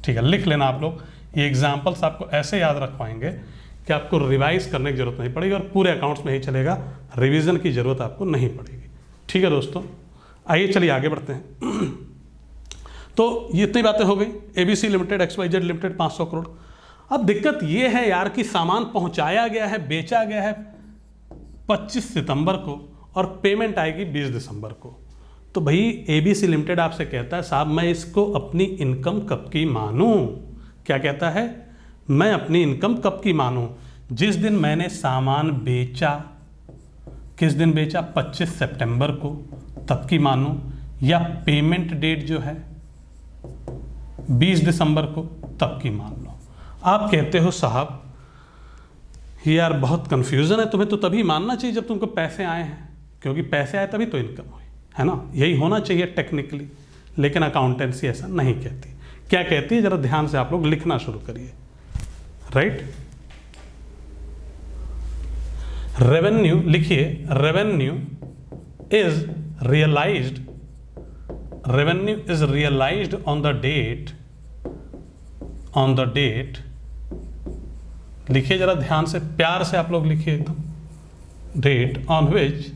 ठीक है, लिख लेना आप लोग। ये एग्जाम्पल्स आपको ऐसे याद रखवाएंगे कि आपको रिवाइज करने की जरूरत नहीं पड़ेगी और पूरे अकाउंट्स में ही चलेगा, रिवीजन की जरूरत आपको नहीं पड़ेगी। ठीक है दोस्तों, आइए चलिए आगे बढ़ते हैं। तो ये इतनी बातें हो गई, ABC limited, XYZ limited 500 crore. अब दिक्कत ये है यार कि सामान पहुंचाया गया है, बेचा गया है 25 सितंबर को और पेमेंट आएगी 20 दिसंबर को। तो भाई ABC लिमिटेड आपसे कहता है साहब मैं इसको अपनी इनकम कब की मानूं? क्या कहता है, मैं अपनी इनकम कब की मानूं? जिस दिन मैंने सामान बेचा, किस दिन बेचा, 25 सितंबर को, तब की मानूं, या पेमेंट डेट जो है 20 दिसंबर को, तब की मान लो। आप कहते हो साहब यार बहुत कंफ्यूजन है, तुम्हें तो तभी मानना चाहिए जब तुमको पैसे आए हैं, क्योंकि पैसे आए तभी तो इनकम हुई, है ना, यही होना चाहिए टेक्निकली। लेकिन अकाउंटेंसी ऐसा नहीं कहती। क्या कहती है, जरा ध्यान से आप लोग लिखना शुरू करिए। राइट, रेवेन्यू लिखिए, revenue is realised, revenue is realised on the date, लिखिए जरा ध्यान से, प्यार से आप लोग लिखिए एकदम, date on which,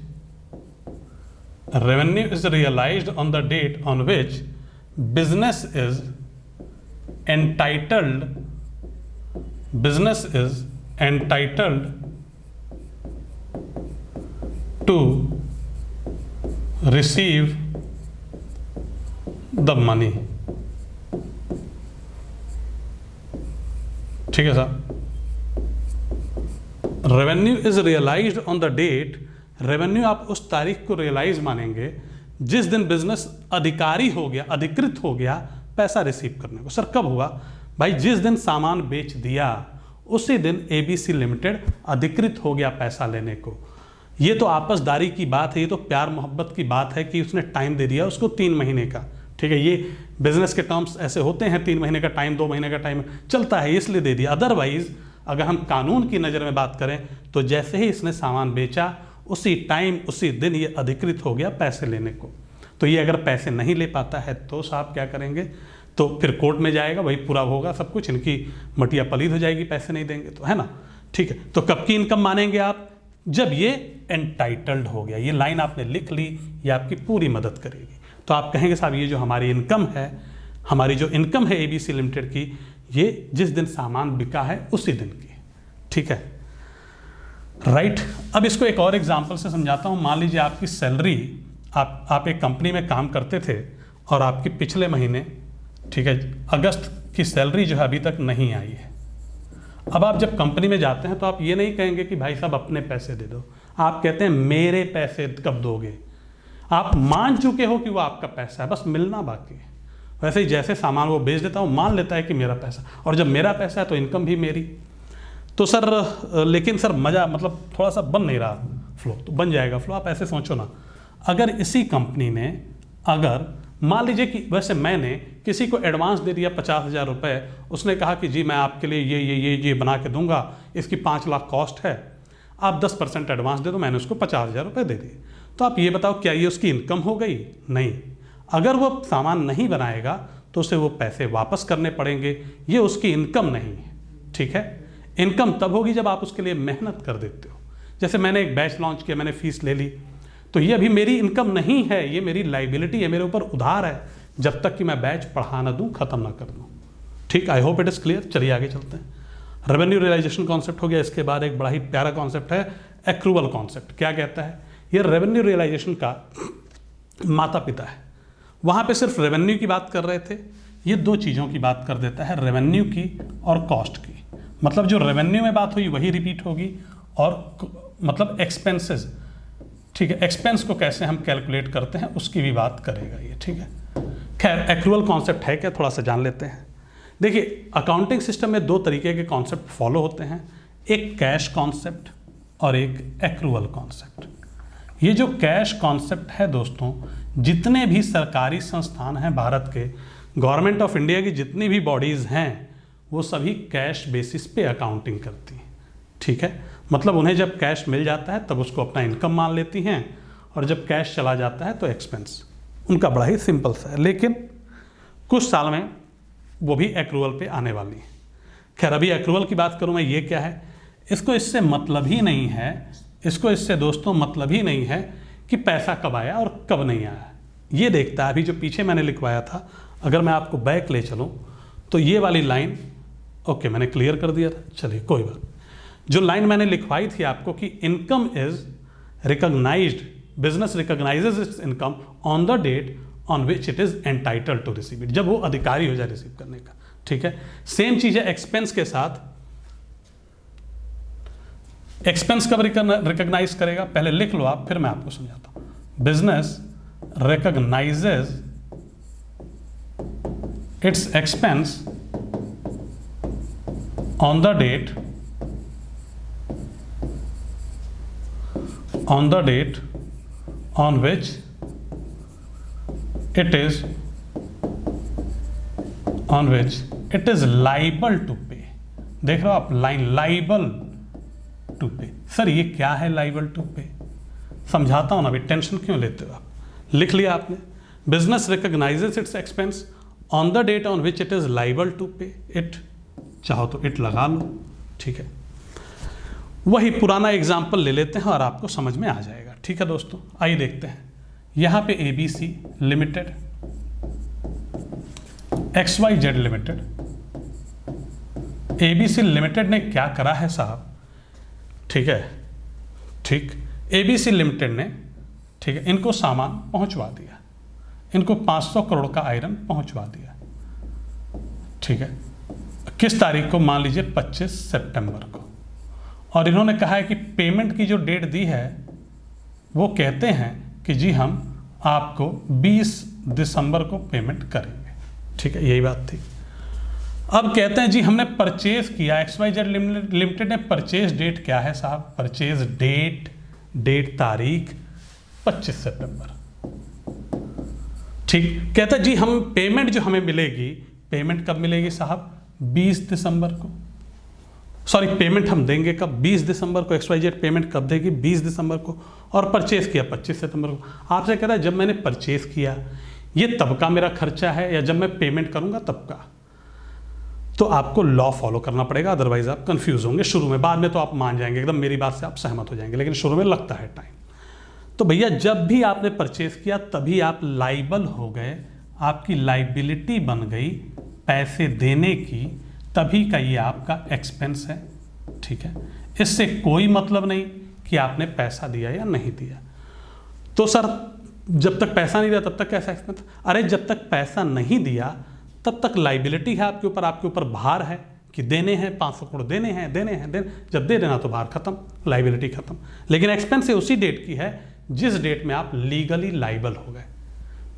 revenue is realised on the date on which business is entitled, business is entitled to receive the money। ठीक है साहब, revenue is realised on the date, revenue आप उस तारीख को रियलाइज मानेंगे जिस दिन बिजनेस अधिकारी हो गया, अधिकृत हो गया पैसा रिसीव करने को। सर कब हुआ? भाई जिस दिन सामान बेच दिया उसी दिन ABC लिमिटेड अधिकृत हो गया पैसा लेने को। ये तो आपसदारी की बात है, ये तो प्यार मोहब्बत की बात है कि उसने टाइम दे दिया उसको 3 महीने का। ठीक है, ये बिजनेस के टर्म्स ऐसे होते हैं, 3 महीने का टाइम, 2 महीने का टाइम चलता है, इसलिए दे दिया। अदरवाइज अगर हम कानून की नज़र में बात करें तो जैसे ही इसने सामान बेचा उसी टाइम उसी दिन ये अधिकृत हो गया पैसे लेने को। तो ये अगर पैसे नहीं ले पाता है तो साहब क्या करेंगे, तो फिर कोर्ट में जाएगा, वही पूरा होगा सब कुछ, इनकी मटिया पलीद हो जाएगी, पैसे नहीं देंगे तो, है ना। ठीक है, तो कब की इनकम मानेंगे आप? जब ये एंटाइटल्ड हो गया। ये लाइन आपने लिख ली, ये आपकी पूरी मदद करेगी। तो आप कहेंगे साहब ये जो हमारी इनकम है, हमारी जो इनकम है ABC लिमिटेड की, ये जिस दिन सामान बिका है उसी दिन की। ठीक है, राइट। अब इसको एक और एग्जाम्पल से समझाता हूँ। मान लीजिए आपकी सैलरी, आप एक कंपनी में काम करते थे और आपकी पिछले महीने, ठीक है, अगस्त की सैलरी जो है अभी तक नहीं आई है। अब आप जब कंपनी में जाते हैं तो आप ये नहीं कहेंगे कि भाई साहब अपने पैसे दे दो, आप कहते हैं मेरे पैसे कब दोगे। आप मान चुके हो कि वो आपका पैसा है, बस मिलना बाकी है। वैसे ही जैसे सामान वो बेच देता है, मान लेता है कि मेरा पैसा, और जब मेरा पैसा है तो इनकम भी मेरी। तो सर लेकिन सर मज़ा मतलब थोड़ा सा बन नहीं रहा फ्लो, तो बन जाएगा फ्लो। आप ऐसे सोचो ना, अगर इसी कंपनी ने, अगर मान लीजिए कि वैसे मैंने किसी को एडवांस दे दिया 50,000 रुपये, उसने कहा कि जी मैं आपके लिए ये बना के दूंगा, इसकी 5 लाख कॉस्ट है, आप 10% एडवांस दे दो, मैंने उसको 50,000 रुपये दे दिए। तो आप ये बताओ क्या ये उसकी इनकम हो गई? नहीं। अगर वो सामान नहीं बनाएगा तो उसे वो पैसे वापस करने पड़ेंगे, ये उसकी इनकम नहीं है। ठीक है, इनकम तब होगी जब आप उसके लिए मेहनत कर देते हो। जैसे मैंने एक बैच लॉन्च किया, मैंने फीस ले ली, तो ये अभी मेरी इनकम नहीं है, ये मेरी लाइबिलिटी है, मेरे ऊपर उधार है, जब तक कि मैं बैच पढ़ा ना दूँ, ख़त्म ना कर दूँ। ठीक, I hope it is clear. चलिए आगे चलते हैं। रेवेन्यू रियलाइजेशन कॉन्सेप्ट हो गया। इसके बाद एक बड़ा ही प्यारा कॉन्सेप्ट है एक्रूवल कॉन्सेप्ट। क्या कहता है? ये रेवेन्यू रियलाइजेशन का माता पिता है। वहाँ पे सिर्फ रेवेन्यू की बात कर रहे थे, ये 2 चीज़ों की बात कर देता है, रेवेन्यू की और कॉस्ट की। मतलब जो रेवेन्यू में बात हुई वही रिपीट होगी, और मतलब एक्सपेंसेस, ठीक है, एक्सपेंस को कैसे हम कैलकुलेट करते हैं उसकी भी बात करेगा ये। ठीक है, खैर एक्रूवल कॉन्सेप्ट है क्या, थोड़ा सा जान लेते हैं। देखिए अकाउंटिंग सिस्टम में 2 तरीके के कॉन्सेप्ट फॉलो होते हैं, एक कैश कॉन्सेप्ट और एक एक्रूवल कॉन्सेप्ट। ये जो कैश कॉन्सेप्ट है दोस्तों, जितने भी सरकारी संस्थान हैं भारत के, गवर्नमेंट ऑफ इंडिया की जितनी भी बॉडीज़ हैं वो सभी कैश बेसिस पे अकाउंटिंग करती हैं, ठीक है। मतलब उन्हें जब कैश मिल जाता है तब उसको अपना इनकम मान लेती हैं, और जब कैश चला जाता है तो एक्सपेंस। उनका बड़ा ही सिंपल सा है, लेकिन कुछ साल में वो भी एक्रूवल पे आने वाली है। खैर अभी एक्रूवल की बात करूँ मैं, ये क्या है, इसको इससे मतलब ही नहीं है, इसको इससे दोस्तों मतलब ही नहीं है कि पैसा कब आया और कब नहीं आया। ये देखता है, अभी जो पीछे मैंने लिखवाया था, अगर मैं आपको बैक ले चलूँ तो ये वाली लाइन, ओके मैंने क्लियर कर दिया था, चलिए कोई बात। जो लाइन मैंने लिखवाई थी आपको कि income is recognised, business recognises its income on the date on which it is entitled to receive it, जब वो अधिकारी हो जाए रिसीव करने का, ठीक है। सेम चीज है एक्सपेंस के साथ। एक्सपेंस कब रिकॉग्नाइज करेगा, पहले लिख लो आप, फिर मैं आपको समझाता हूं। Business recognises its expense on the date on which it is liable to pay। देख रहे हो आप line, liable to pay। Sir ये क्या है liable to pay, समझाता हूं ना, अभी टेंशन क्यों लेते हो आप। लिख लिया आपने, business recognises its expense on the date on which it is liable to pay it, चाहो तो इट लगा लो, ठीक है। वही पुराना एग्जाम्पल ले लेते हैं और आपको समझ में आ जाएगा, ठीक है दोस्तों। आइए देखते हैं, यहां पे ABC limited, XYZ limited, ABC limited ने क्या करा है साहब, ठीक है, ठीक, ABC लिमिटेड ने, ठीक है, इनको सामान पहुंचवा दिया, इनको 500 करोड़ का आयरन पहुंचवा दिया, ठीक है। किस तारीख को, मान लीजिए 25 सितंबर को, और इन्होंने कहा है कि पेमेंट की जो डेट दी है वो कहते हैं कि जी हम आपको 20 दिसंबर को पेमेंट करेंगे, ठीक है, यही बात थी। अब कहते हैं जी हमने परचेज किया, XYZ लिमिटेड ने परचेज डेट क्या है साहब, परचेज डेट तारीख 25 सितंबर, ठीक। कहता है जी हम पेमेंट जो हमें मिलेगी, पेमेंट कब मिलेगी साहब, 20 दिसंबर को, सॉरी पेमेंट हम देंगे कब, 20 दिसंबर को। XYZ पेमेंट कब देगी, 20 दिसंबर को, और परचेज किया 25 सितंबर को। आपसे कहता है जब मैंने परचेज किया ये तब का मेरा खर्चा है या जब मैं पेमेंट करूंगा तब का, तो आपको लॉ फॉलो करना पड़ेगा, अदरवाइज आप कंफ्यूज होंगे शुरू में। बाद में तो आप मान जाएंगे, एकदम मेरी बात से आप सहमत हो जाएंगे, लेकिन शुरू में लगता है टाइम। तो भैया जब भी आपने परचेज किया तभी आप लाइबल हो गए, आपकी लाइबिलिटी बन गई पैसे देने की, तभी का ये आपका एक्सपेंस है, ठीक है। इससे कोई मतलब नहीं कि आपने पैसा दिया या नहीं दिया। तो सर जब तक पैसा नहीं दिया तब तक कैसा एक्सपेंस, अरे जब तक पैसा नहीं दिया तब तक लाइबिलिटी है आपके ऊपर भार है कि देने हैं 500 करोड़, देने हैं, जब दे देना तो भार खत्म, लाइबिलिटी खत्म। लेकिन एक्सपेंस उसी डेट की है जिस डेट में आप लीगली लाइबल हो गए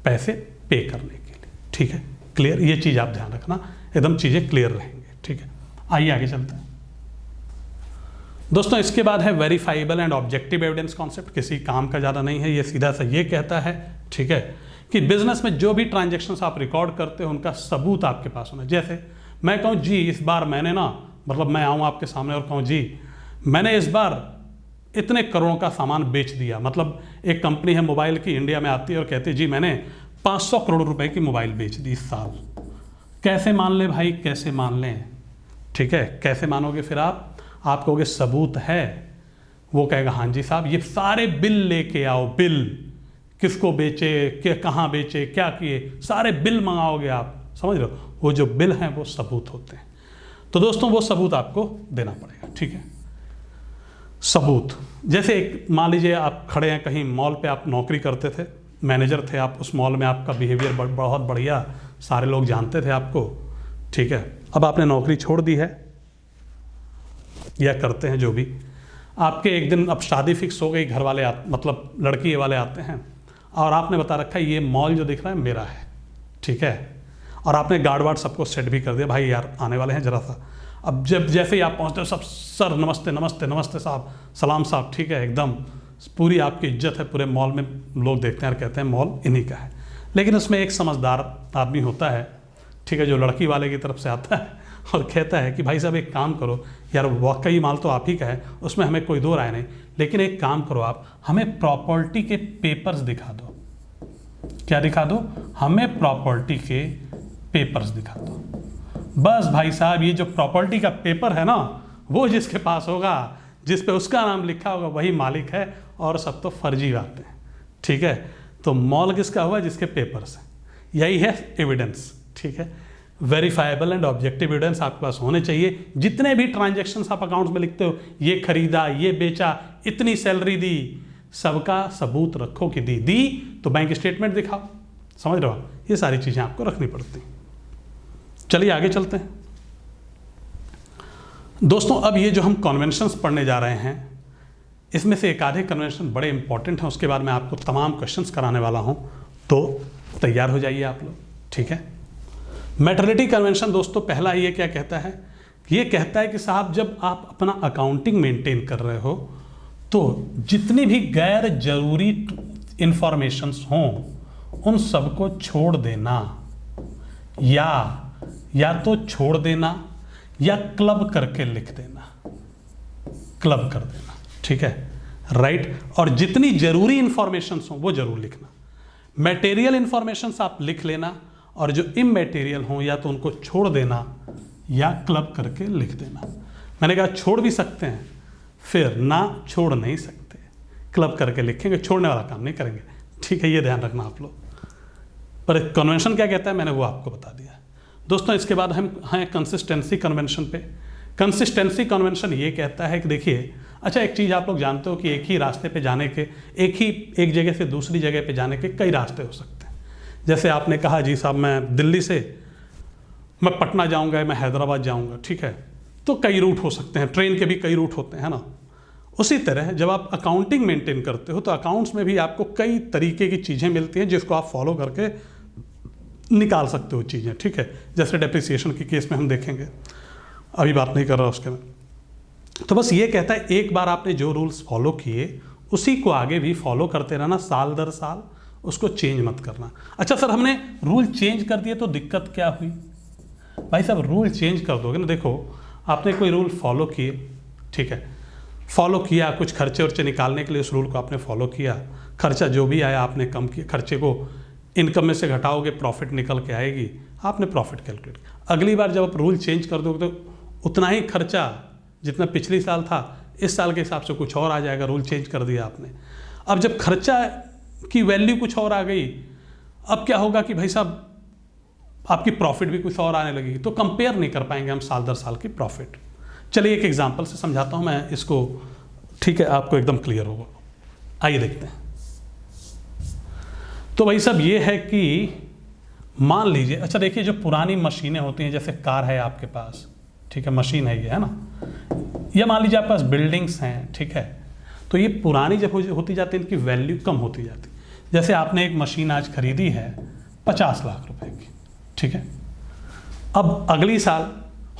पैसे पे करने के लिए, ठीक है। क्लियर, ये चीज आप ध्यान रखना, एकदम चीजें क्लियर रहेंगे, ठीक है। आइए आगे चलते हैं दोस्तों। इसके बाद है verifiable and objective evidence concept. किसी काम का ज़्यादा नहीं है, ये सीधा सा ये कहता है, ठीक है, कि बिजनेस में जो भी ट्रांजैक्शंस आप रिकॉर्ड करते हो उनका सबूत आपके पास होना। जैसे मैं कहूँ जी इस बार मैंने ना, मतलब मैं आऊँ आपके सामने और कहूँ जी मैंने इस बार इतने करोड़ों का सामान बेच दिया। मतलब एक कंपनी है मोबाइल की, इंडिया में आती है और कहती है जी मैंने 500 करोड़ रुपए की मोबाइल बेच दी इस साल। कैसे मान ले भाई, कैसे मान लें, ठीक है, कैसे मानोगे फिर आप कहोगे सबूत है, वो कहेगा हाँ जी साहब ये सारे बिल लेके आओ, बिल किसको बेचे, कहाँ बेचे, क्या किए, सारे बिल मंगाओगे आप, समझ रहे हो, वो जो बिल हैं वो सबूत होते हैं। तो दोस्तों वो सबूत आपको देना पड़ेगा, ठीक है। सबूत, जैसे एक मान लीजिए आप खड़े हैं कहीं मॉल पे, आप नौकरी करते थे, मैनेजर थे आप उस मॉल में, आपका बिहेवियर बहुत बढ़िया, सारे लोग जानते थे आपको, ठीक है। अब आपने नौकरी छोड़ दी है या करते हैं जो भी, आपके एक दिन अब शादी फिक्स हो गई, घर वाले मतलब लड़की वाले आते हैं और आपने बता रखा है ये मॉल जो दिख रहा है मेरा है, ठीक है, और आपने गार्ड वार्ड सबको सेट भी कर दिया, भाई यार आने वाले हैं जरा सा। अब जब जैसे ही आप पहुंचते हो सब सर नमस्ते नमस्ते नमस्ते साहब, सलाम साहब, ठीक है, एकदम पूरी आपकी इज्जत है, पूरे मॉल में लोग देखते हैं और कहते हैं मॉल इन्हीं का है। लेकिन उसमें एक समझदार आदमी होता है, ठीक है, जो लड़की वाले की तरफ से आता है और कहता है कि भाई साहब एक काम करो यार, वाकई माल तो आप ही का है, उसमें हमें कोई दो राय नहीं, लेकिन एक काम करो आप हमें प्रॉपर्टी के पेपर्स दिखा दो। क्या दिखा दो? हमें प्रॉपर्टी के पेपर्स दिखा दो। बस भाई साहब ये जो प्रॉपर्टी का पेपर है ना, वो जिसके पास होगा, जिस पे उसका नाम लिखा होगा, वही मालिक है, और सब तो फर्जी बातें हैं। ठीक है, तो मॉल किसका हुआ? जिसके पेपर्स हैं। यही है एविडेंस। ठीक है, वेरीफाइबल एंड ऑब्जेक्टिव एविडेंस आपके पास होने चाहिए। जितने भी ट्रांजैक्शंस आप अकाउंट्स में लिखते हो, ये खरीदा, ये बेचा, इतनी सैलरी दी, सबका सबूत रखो कि दी तो बैंक स्टेटमेंट दिखाओ। समझ रहे हो? ये सारी चीज़ें आपको रखनी पड़ती हैं। चलिए आगे चलते हैं दोस्तों। अब ये जो हम कन्वेंशंस पढ़ने जा रहे हैं, इसमें से एक आधे कन्वेंशन बड़े इंपॉर्टेंट हैं, उसके बाद मैं आपको तमाम क्वेश्चंस कराने वाला हूं, तो तैयार हो जाइए आप लोग। ठीक है, मैटरनिटी कन्वेंशन दोस्तों पहला ये क्या कहता है? ये कहता है कि साहब जब आप अपना अकाउंटिंग मेंटेन कर रहे हो तो जितनी भी गैर जरूरी इंफॉर्मेशंस हों उन सबको छोड़ देना, या तो छोड़ देना या क्लब करके लिख देना, क्लब कर देना। ठीक है, राइट। और जितनी जरूरी इंफॉर्मेशंस हों वो जरूर लिखना। मटेरियल इंफॉर्मेशंस आप लिख लेना, और जो इमैटेरियल हों या तो उनको छोड़ देना या क्लब करके लिख देना। मैंने कहा छोड़ भी सकते हैं, फिर ना छोड़ नहीं सकते, क्लब करके लिखेंगे, छोड़ने वाला काम नहीं करेंगे। ठीक है, ये ध्यान रखना आप लोग। पर कन्वेंशन क्या कहता है मैंने वो आपको बता दिया दोस्तों। इसके बाद हम हैं कंसिस्टेंसी कन्वेंशन पे। कंसिस्टेंसी कन्वेंशन ये कहता है कि देखिए, अच्छा एक चीज़ आप लोग जानते हो कि एक ही रास्ते पे जाने के, एक जगह से दूसरी जगह पे जाने के कई रास्ते हो सकते हैं। जैसे आपने कहा जी साहब मैं दिल्ली से मैं पटना जाऊंगा, मैं हैदराबाद जाऊंगा, ठीक है, तो कई रूट हो सकते हैं, ट्रेन के भी कई रूट होते हैं ना। उसी तरह जब आप अकाउंटिंग मेंटेन करते हो तो अकाउंट्स में भी आपको कई तरीके की चीज़ें मिलती हैं जिसको आप फॉलो करके निकाल सकते हो चीज़ें। ठीक है, जैसे डेप्रिसिएशन के केस में हम देखेंगे, अभी बात नहीं कर रहा उसके में। तो बस ये कहता है एक बार आपने जो रूल्स फॉलो किए उसी को आगे भी फॉलो करते रहना, साल दर साल, उसको चेंज मत करना। अच्छा सर हमने रूल चेंज कर दिए तो दिक्कत क्या हुई? भाई साहब रूल चेंज कर दोगे ना, देखो आपने कोई रूल फॉलो किए, ठीक है, फॉलो किया, कुछ खर्चे वर्चे निकालने के लिए उस रूल को आपने फॉलो किया, खर्चा जो भी आया आपने कम किया, खर्चे को इनकम में से घटाओगे प्रॉफिट निकल के आएगी, आपने प्रॉफिट कैलकुलेट किया। अगली बार जब आप रूल चेंज कर दोगे तो उतना ही खर्चा जितना पिछले साल था इस साल के हिसाब से कुछ और आ जाएगा, रूल चेंज कर दिया आपने। अब जब खर्चा की वैल्यू कुछ और आ गई, अब क्या होगा कि भाई साहब आपकी प्रॉफिट भी कुछ और आने लगेगी, तो कंपेयर नहीं कर पाएंगे हम साल दर साल की प्रॉफिट। चलिए एक एग्जांपल से समझाता हूं मैं इसको, ठीक है, आपको एकदम क्लियर होगा। आइए देखते हैं। तो भाई साहब ये है कि मान लीजिए, अच्छा देखिए जो पुरानी मशीनें होती हैं, जैसे कार है आपके पास, ठीक है, मशीन है ये, है ना, या मान लीजिए आपके पास बिल्डिंग्स हैं, ठीक है, तो ये पुरानी जब होती जाती है इनकी वैल्यू कम होती जाती। जैसे आपने एक मशीन आज खरीदी है 50 लाख रुपए की, ठीक है, अब अगली साल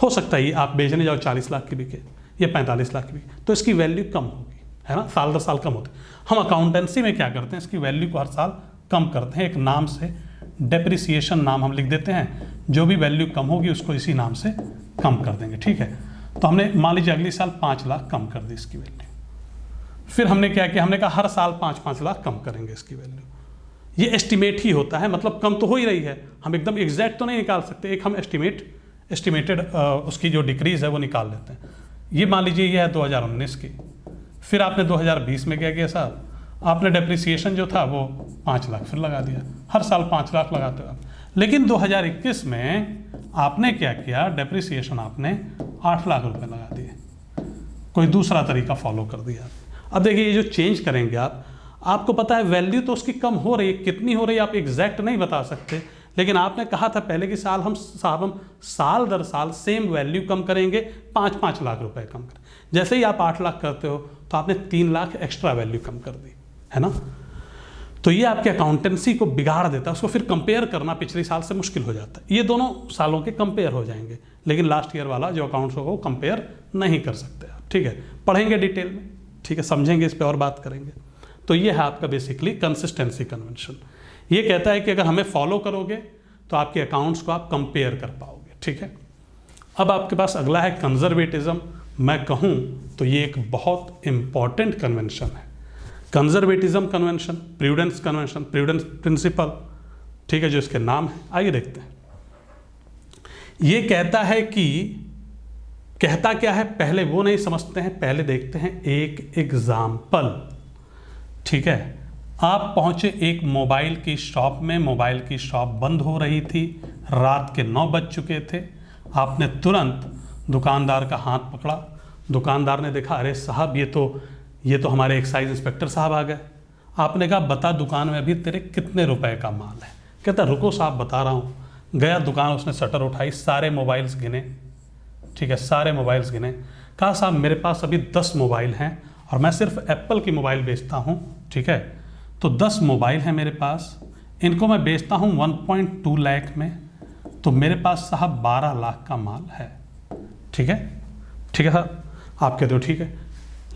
हो सकता है आप बेचने जाओ 40 लाख की बिके या 45 लाख की बिके, तो इसकी वैल्यू कम होगी, है ना, साल दर साल कम होती। हम अकाउंटेंसी में क्या करते हैं, इसकी वैल्यू को हर साल कम करते हैं, एक नाम से डेप्रिसिएशन नाम हम लिख देते हैं, जो भी वैल्यू कम होगी उसको इसी नाम से कम कर देंगे, ठीक है। तो हमने मान लीजिए अगली साल 5 लाख कम कर दी इसकी वैल्यू, फिर हमने क्या किया, हमने कहा हर साल 5-5 लाख कम करेंगे इसकी वैल्यू। ये एस्टिमेट ही होता है, मतलब कम तो हो ही रही है, हम एकदम एग्जैक्ट तो नहीं निकाल सकते, एक हम एस्टिमेटेड उसकी जो डिक्रीज है वो निकाल लेते हैं। ये मान लीजिए ये है 2019 की, फिर आपने 2020 में क्या किया साहब, आपने डेप्रिसिएशन जो था वो 5 लाख फिर लगा दिया, हर साल 5 लाख लगाते हो आप। लेकिन 2021 में आपने क्या किया, डेप्रिसिएशन आपने 8 लाख रुपए लगा दिए, कोई दूसरा तरीका फॉलो कर दिया। अब देखिए ये जो चेंज करेंगे आपको पता है वैल्यू तो उसकी कम हो रही है, कितनी हो रही है आप एग्जैक्ट नहीं बता सकते, लेकिन आपने कहा था पहले कि हम साल दर साल सेम वैल्यू कम करेंगे, 5-5 लाख रुपए कम करें। जैसे ही आप 8 लाख करते हो तो आपने 3 लाख एक्स्ट्रा वैल्यू कम कर दी, है ना। तो ये आपके अकाउंटेंसी को बिगाड़ देता है, उसको फिर कंपेयर करना पिछले साल से मुश्किल हो जाता है। ये दोनों सालों के कंपेयर हो जाएंगे, लेकिन लास्ट ईयर वाला जो अकाउंट्स होगा वो कंपेयर नहीं कर सकते आप, ठीक है। पढ़ेंगे डिटेल में, ठीक है, समझेंगे, इस पर और बात करेंगे। तो ये है आपका बेसिकली कंसिस्टेंसी कन्वेंशन। ये कहता है कि अगर हमें फॉलो करोगे तो आपके अकाउंट्स को आप कंपेयर कर पाओगे। ठीक है, अब आपके पास अगला है कंजर्वेटिज्म। मैं कहूँ तो ये एक बहुत इंपॉर्टेंट कन्वेंशन है। Conservatism convention, prudence convention, prudence principle, ठीक है, जो इसके नाम है। आइए देखते हैं ये कहता है कि, कहता क्या है पहले वो नहीं समझते हैं, पहले देखते हैं एक एग्जाम्पल। ठीक है, आप पहुंचे एक मोबाइल की शॉप में, मोबाइल की शॉप बंद हो रही थी, रात के 9 बज चुके थे। आपने तुरंत दुकानदार का हाथ पकड़ा। दुकानदार ने देखा, अरे साहब ये तो हमारे एक्साइज इंस्पेक्टर साहब आ गए। आपने कहा बता दुकान में अभी तेरे कितने रुपए का माल है। कहता रुको साहब बता रहा हूँ। गया दुकान, उसने शटर उठाई, सारे मोबाइल्स गिने। ठीक है, सारे मोबाइल्स गिने। कहा साहब मेरे पास अभी 10 मोबाइल हैं और मैं सिर्फ एप्पल की मोबाइल बेचता हूँ। ठीक है, तो 10 मोबाइल हैं मेरे पास, इनको मैं बेचता हूँ 1.2 लाख में, तो मेरे पास साहब 12 लाख का माल है। ठीक है, ठीक है साहब, आप कहते हो ठीक है,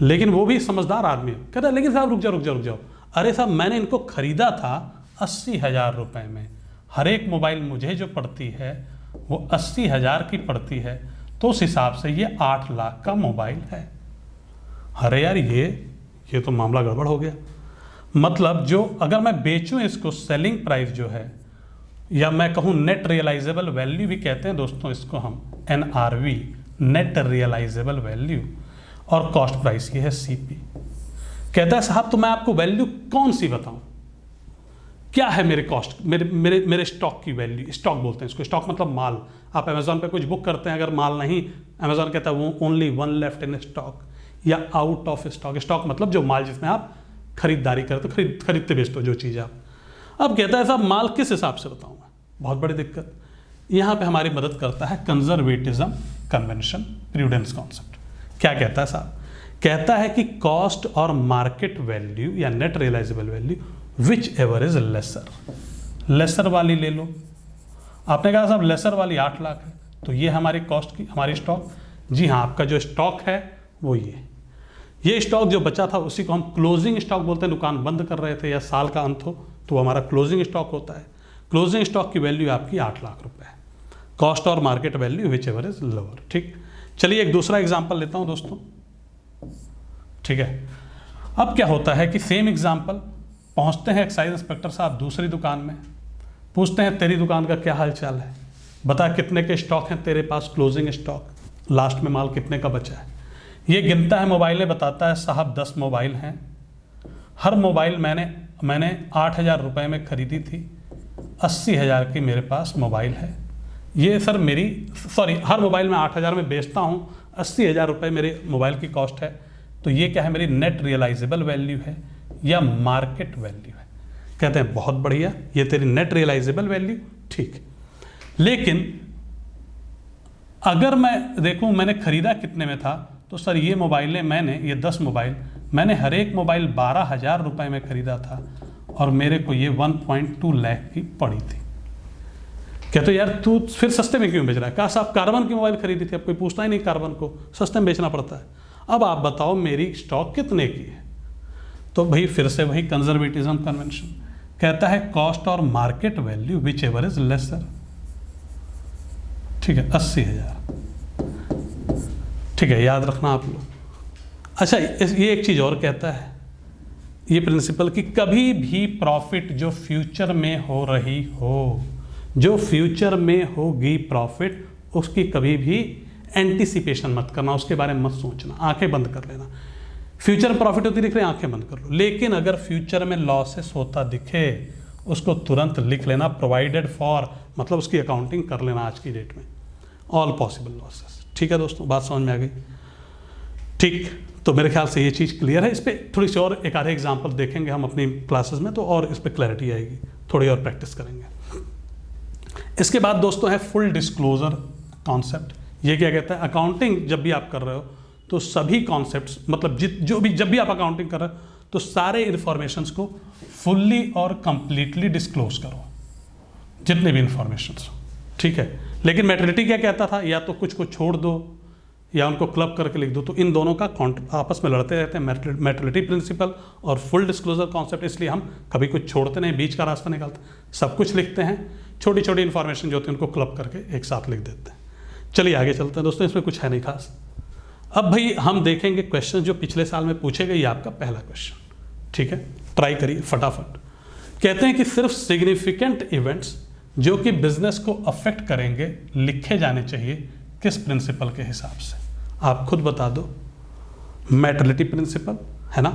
लेकिन वो भी समझदार आदमी है। कहता है लेकिन साहब रुक जाओ। अरे साहब मैंने इनको खरीदा था 80,000 रुपये में, हर एक मोबाइल मुझे जो पड़ती है वो 80,000 की पड़ती है, तो उस हिसाब से ये 8 लाख का मोबाइल है। अरे यार ये तो मामला गड़बड़ हो गया। मतलब जो अगर मैं बेचूं इसको, सेलिंग प्राइस जो है, या मैं कहूं नेट रियलाइजेबल वैल्यू भी कहते हैं दोस्तों इसको हम, NRV, नेट रियलाइजेबल वैल्यू, और कॉस्ट प्राइस ये है CP। कहता है साहब तो मैं आपको वैल्यू कौन सी बताऊं, क्या है मेरे कॉस्ट, मेरे स्टॉक की वैल्यू। स्टॉक बोलते हैं इसको, स्टॉक मतलब माल। आप अमेजोन पे कुछ बुक करते हैं, अगर माल नहीं, अमेजोन कहता है वो ओनली 1 लेफ्ट इन स्टॉक, या आउट ऑफ स्टॉक। स्टॉक मतलब जो माल जिसमें आप खरीदारी करते हो, खरीदते बेचते हो जो चीज़ आप। अब कहता है साहब माल किस हिसाब से बताऊंगा, बहुत बड़ी दिक्कत। यहाँ पे हमारी मदद करता है कंजर्वेटिज्म कन्वेंशन, प्रूडेंस कॉन्सेप्ट। क्या कहता है साहब, कहता है कि कॉस्ट और मार्केट वैल्यू या net realisable value whichever is lesser वाली ले लो। आपने कहा साहब लेसर वाली 8 लाख है, तो ये हमारी कॉस्ट की, हमारी स्टॉक। जी हाँ, आपका जो स्टॉक है वो ये स्टॉक जो बचा था उसी को हम क्लोजिंग स्टॉक बोलते हैं। दुकान बंद कर रहे थे या साल का अंत हो तो हमारा क्लोजिंग स्टॉक होता है। क्लोजिंग स्टॉक की वैल्यू आपकी 8 लाख रुपए है। कॉस्ट और market value whichever is lower. ठीक, चलिए एक दूसरा एग्जाम्पल लेता हूँ दोस्तों। ठीक है, अब क्या होता है कि सेम एग्जाम्पल, पहुँचते हैं एक्साइज इंस्पेक्टर साहब दूसरी दुकान में, पूछते हैं तेरी दुकान का क्या हाल चाल है, बता कितने के स्टॉक हैं तेरे पास, क्लोजिंग स्टॉक, लास्ट में माल कितने का बचा है। ये गिनता है मोबाइलें, बताता है साहब 10 मोबाइल हैं, हर मोबाइल मैंने 8,000 रुपये में ख़रीदी थी, 80,000 की मेरे पास मोबाइल है। ये सर हर मोबाइल में 8,000 में बेचता हूँ, 80,000 रुपये मेरे मोबाइल की कॉस्ट है। तो ये क्या है, मेरी नेट रियलाइजेबल वैल्यू है या मार्केट वैल्यू है। कहते हैं बहुत बढ़िया, ये तेरी नेट रियलाइजेबल वैल्यू, ठीक। लेकिन अगर मैं देखूं मैंने खरीदा कितने में था, तो सर ये मोबाइलें ये 10 मोबाइल मैंने हर एक मोबाइल 12,000 रुपये में ख़रीदा था और मेरे को ये 1.2 लाख की पड़ी थी। कहते यार तू फिर सस्ते में क्यों बेच रहा है। कहा साहब कार्बन की मोबाइल खरीदी थी, अब कोई पूछता ही नहीं, कार्बन को सस्ते में बेचना पड़ता है। अब आप बताओ मेरी स्टॉक कितने की है। तो भाई फिर से वही कंजर्वेटिज्म कन्वेंशन कहता है कॉस्ट और market value whichever is laser. ठीक है, 80,000। ठीक है, याद रखना आप लोग। अच्छा, ये एक चीज़ और कहता है ये प्रिंसिपल कि कभी भी प्रॉफिट जो फ्यूचर में हो रही हो, जो फ्यूचर में होगी प्रॉफिट, उसकी कभी भी एंटिसिपेशन मत करना, उसके बारे में मत सोचना, आंखें बंद कर लेना। फ्यूचर में प्रॉफिट होती दिख रही है, आंखें बंद कर लो। लेकिन अगर फ्यूचर में लॉसेस होता दिखे, उसको तुरंत लिख लेना, प्रोवाइडेड फॉर, मतलब उसकी अकाउंटिंग कर लेना आज की डेट में, ऑल पॉसिबल लॉसेस। ठीक है दोस्तों, बात समझ में आ गई। ठीक, तो मेरे ख्याल से ये चीज़ क्लियर है। इस पर थोड़ी सी और एक आधे एग्जाम्पल देखेंगे हम अपनी क्लासेस में, तो और इस पर क्लैरिटी आएगी, थोड़ी और प्रैक्टिस करेंगे। इसके बाद दोस्तों है फुल डिस्क्लोजर कॉन्सेप्ट। ये क्या कहता है, अकाउंटिंग जब भी आप कर रहे हो तो सभी कॉन्सेप्ट्स, मतलब जब भी आप अकाउंटिंग कर रहे हो तो सारे इन्फॉर्मेशंस को फुल्ली और कंप्लीटली डिस्क्लोज करो, जितने भी इन्फॉर्मेशंस। ठीक है, लेकिन मैटरिटी क्या कहता था, या तो कुछ को छोड़ दो या उनको क्लब करके लिख दो। तो इन दोनों का आपस में लड़ते रहते हैं, मैटरिटी प्रिंसिपल और फुल डिस्क्लोजर कॉन्सेप्ट। इसलिए हम कभी कुछ छोड़ते नहीं, बीच का रास्ता निकालते, सब कुछ लिखते हैं, छोटी छोटी इन्फॉर्मेशन जो होती है उनको क्लब करके एक साथ लिख देते हैं। चलिए आगे चलते हैं दोस्तों, इसमें कुछ है नहीं खास। अब भाई हम देखेंगे क्वेश्चन जो पिछले साल में पूछे गए, ये आपका पहला क्वेश्चन, ठीक है, ट्राई करिए फटाफट। कहते हैं कि सिर्फ सिग्निफिकेंट इवेंट्स जो कि बिजनेस को अफेक्ट करेंगे लिखे जाने चाहिए किस प्रिंसिपल के हिसाब से? आप खुद बता दो। मैटरलिटी प्रिंसिपल है ना?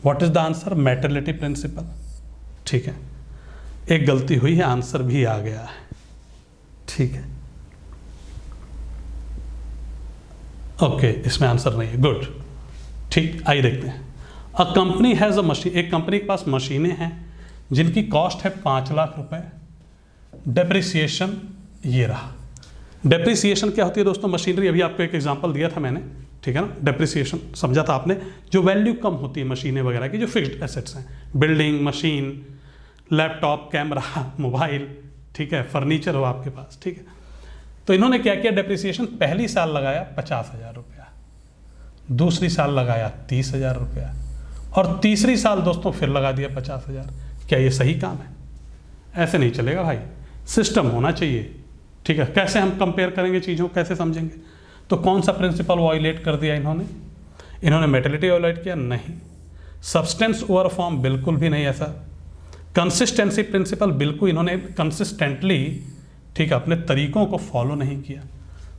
What is the answer? Materiality principle, ठीक है। एक गलती हुई है, आंसर भी आ गया है, ठीक है, ओके, इसमें आंसर नहीं है, गुड, ठीक। आइए देखते हैं। A company has a machine, एक कंपनी के पास मशीनें हैं जिनकी कॉस्ट है 5 लाख रुपए। डेप्रिसिएशन ये रहा। डेप्रिसिएशन क्या होती है दोस्तों? मशीनरी, अभी आपको एक एग्जांपल दिया था मैंने, ठीक है ना। डेप्रिसिएशन समझा था आपने, जो वैल्यू कम होती है मशीनें वगैरह की, जो फिक्स्ड एसेट्स हैं, building, machine, laptop, camera, mobile, ठीक है, फर्नीचर हो आपके पास, ठीक है। तो इन्होंने क्या किया? डेप्रिसिएशन पहली साल लगाया 50,000 रुपया, दूसरी साल लगाया 30,000 रुपया, और तीसरी साल दोस्तों फिर लगा दिया 50,000। क्या ये सही काम है? ऐसे नहीं चलेगा भाई, सिस्टम होना चाहिए, ठीक है। कैसे हम कंपेयर करेंगे चीज़ों को, कैसे समझेंगे? तो कौन सा प्रिंसिपल वायलेट कर दिया इन्होंने? इन्होंने मेटलिटी वायलेट किया? नहीं। Substance over form? बिल्कुल भी नहीं ऐसा। Consistency principle? बिल्कुल इन्होंने कंसिस्टेंटली, ठीक है, अपने तरीकों को फॉलो नहीं किया।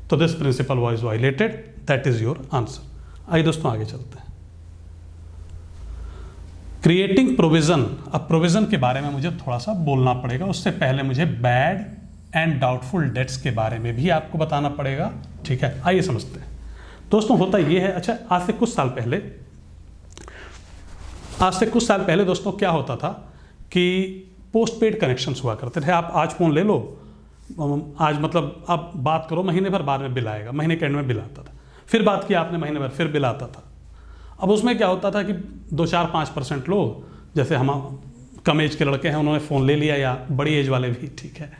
तो this principle was violated, that is your answer. आइए दोस्तों आगे चलते हैं। Creating provision. अब प्रोविजन के बारे में मुझे थोड़ा सा बोलना पड़ेगा, उससे पहले मुझे बैड एंड डाउटफुल डेट्स के बारे में भी आपको बताना पड़ेगा, ठीक है। आइए समझते हैं दोस्तों। होता ये है, अच्छा, आज से कुछ साल पहले दोस्तों क्या होता था कि पोस्ट पेड कनेक्शंस हुआ करते थे। आप आज फ़ोन ले लो, आज मतलब आप बात करो, महीने भर बाद में बिल आएगा, महीने के एंड में बिल आता था, फिर बात किया आपने महीने भर, फिर बिल आता था। अब उसमें क्या होता था कि 2-4-5% लोग, जैसे हम कम एज के लड़के हैं, उन्होंने फ़ोन ले लिया, या बड़ी एज वाले भी, ठीक है,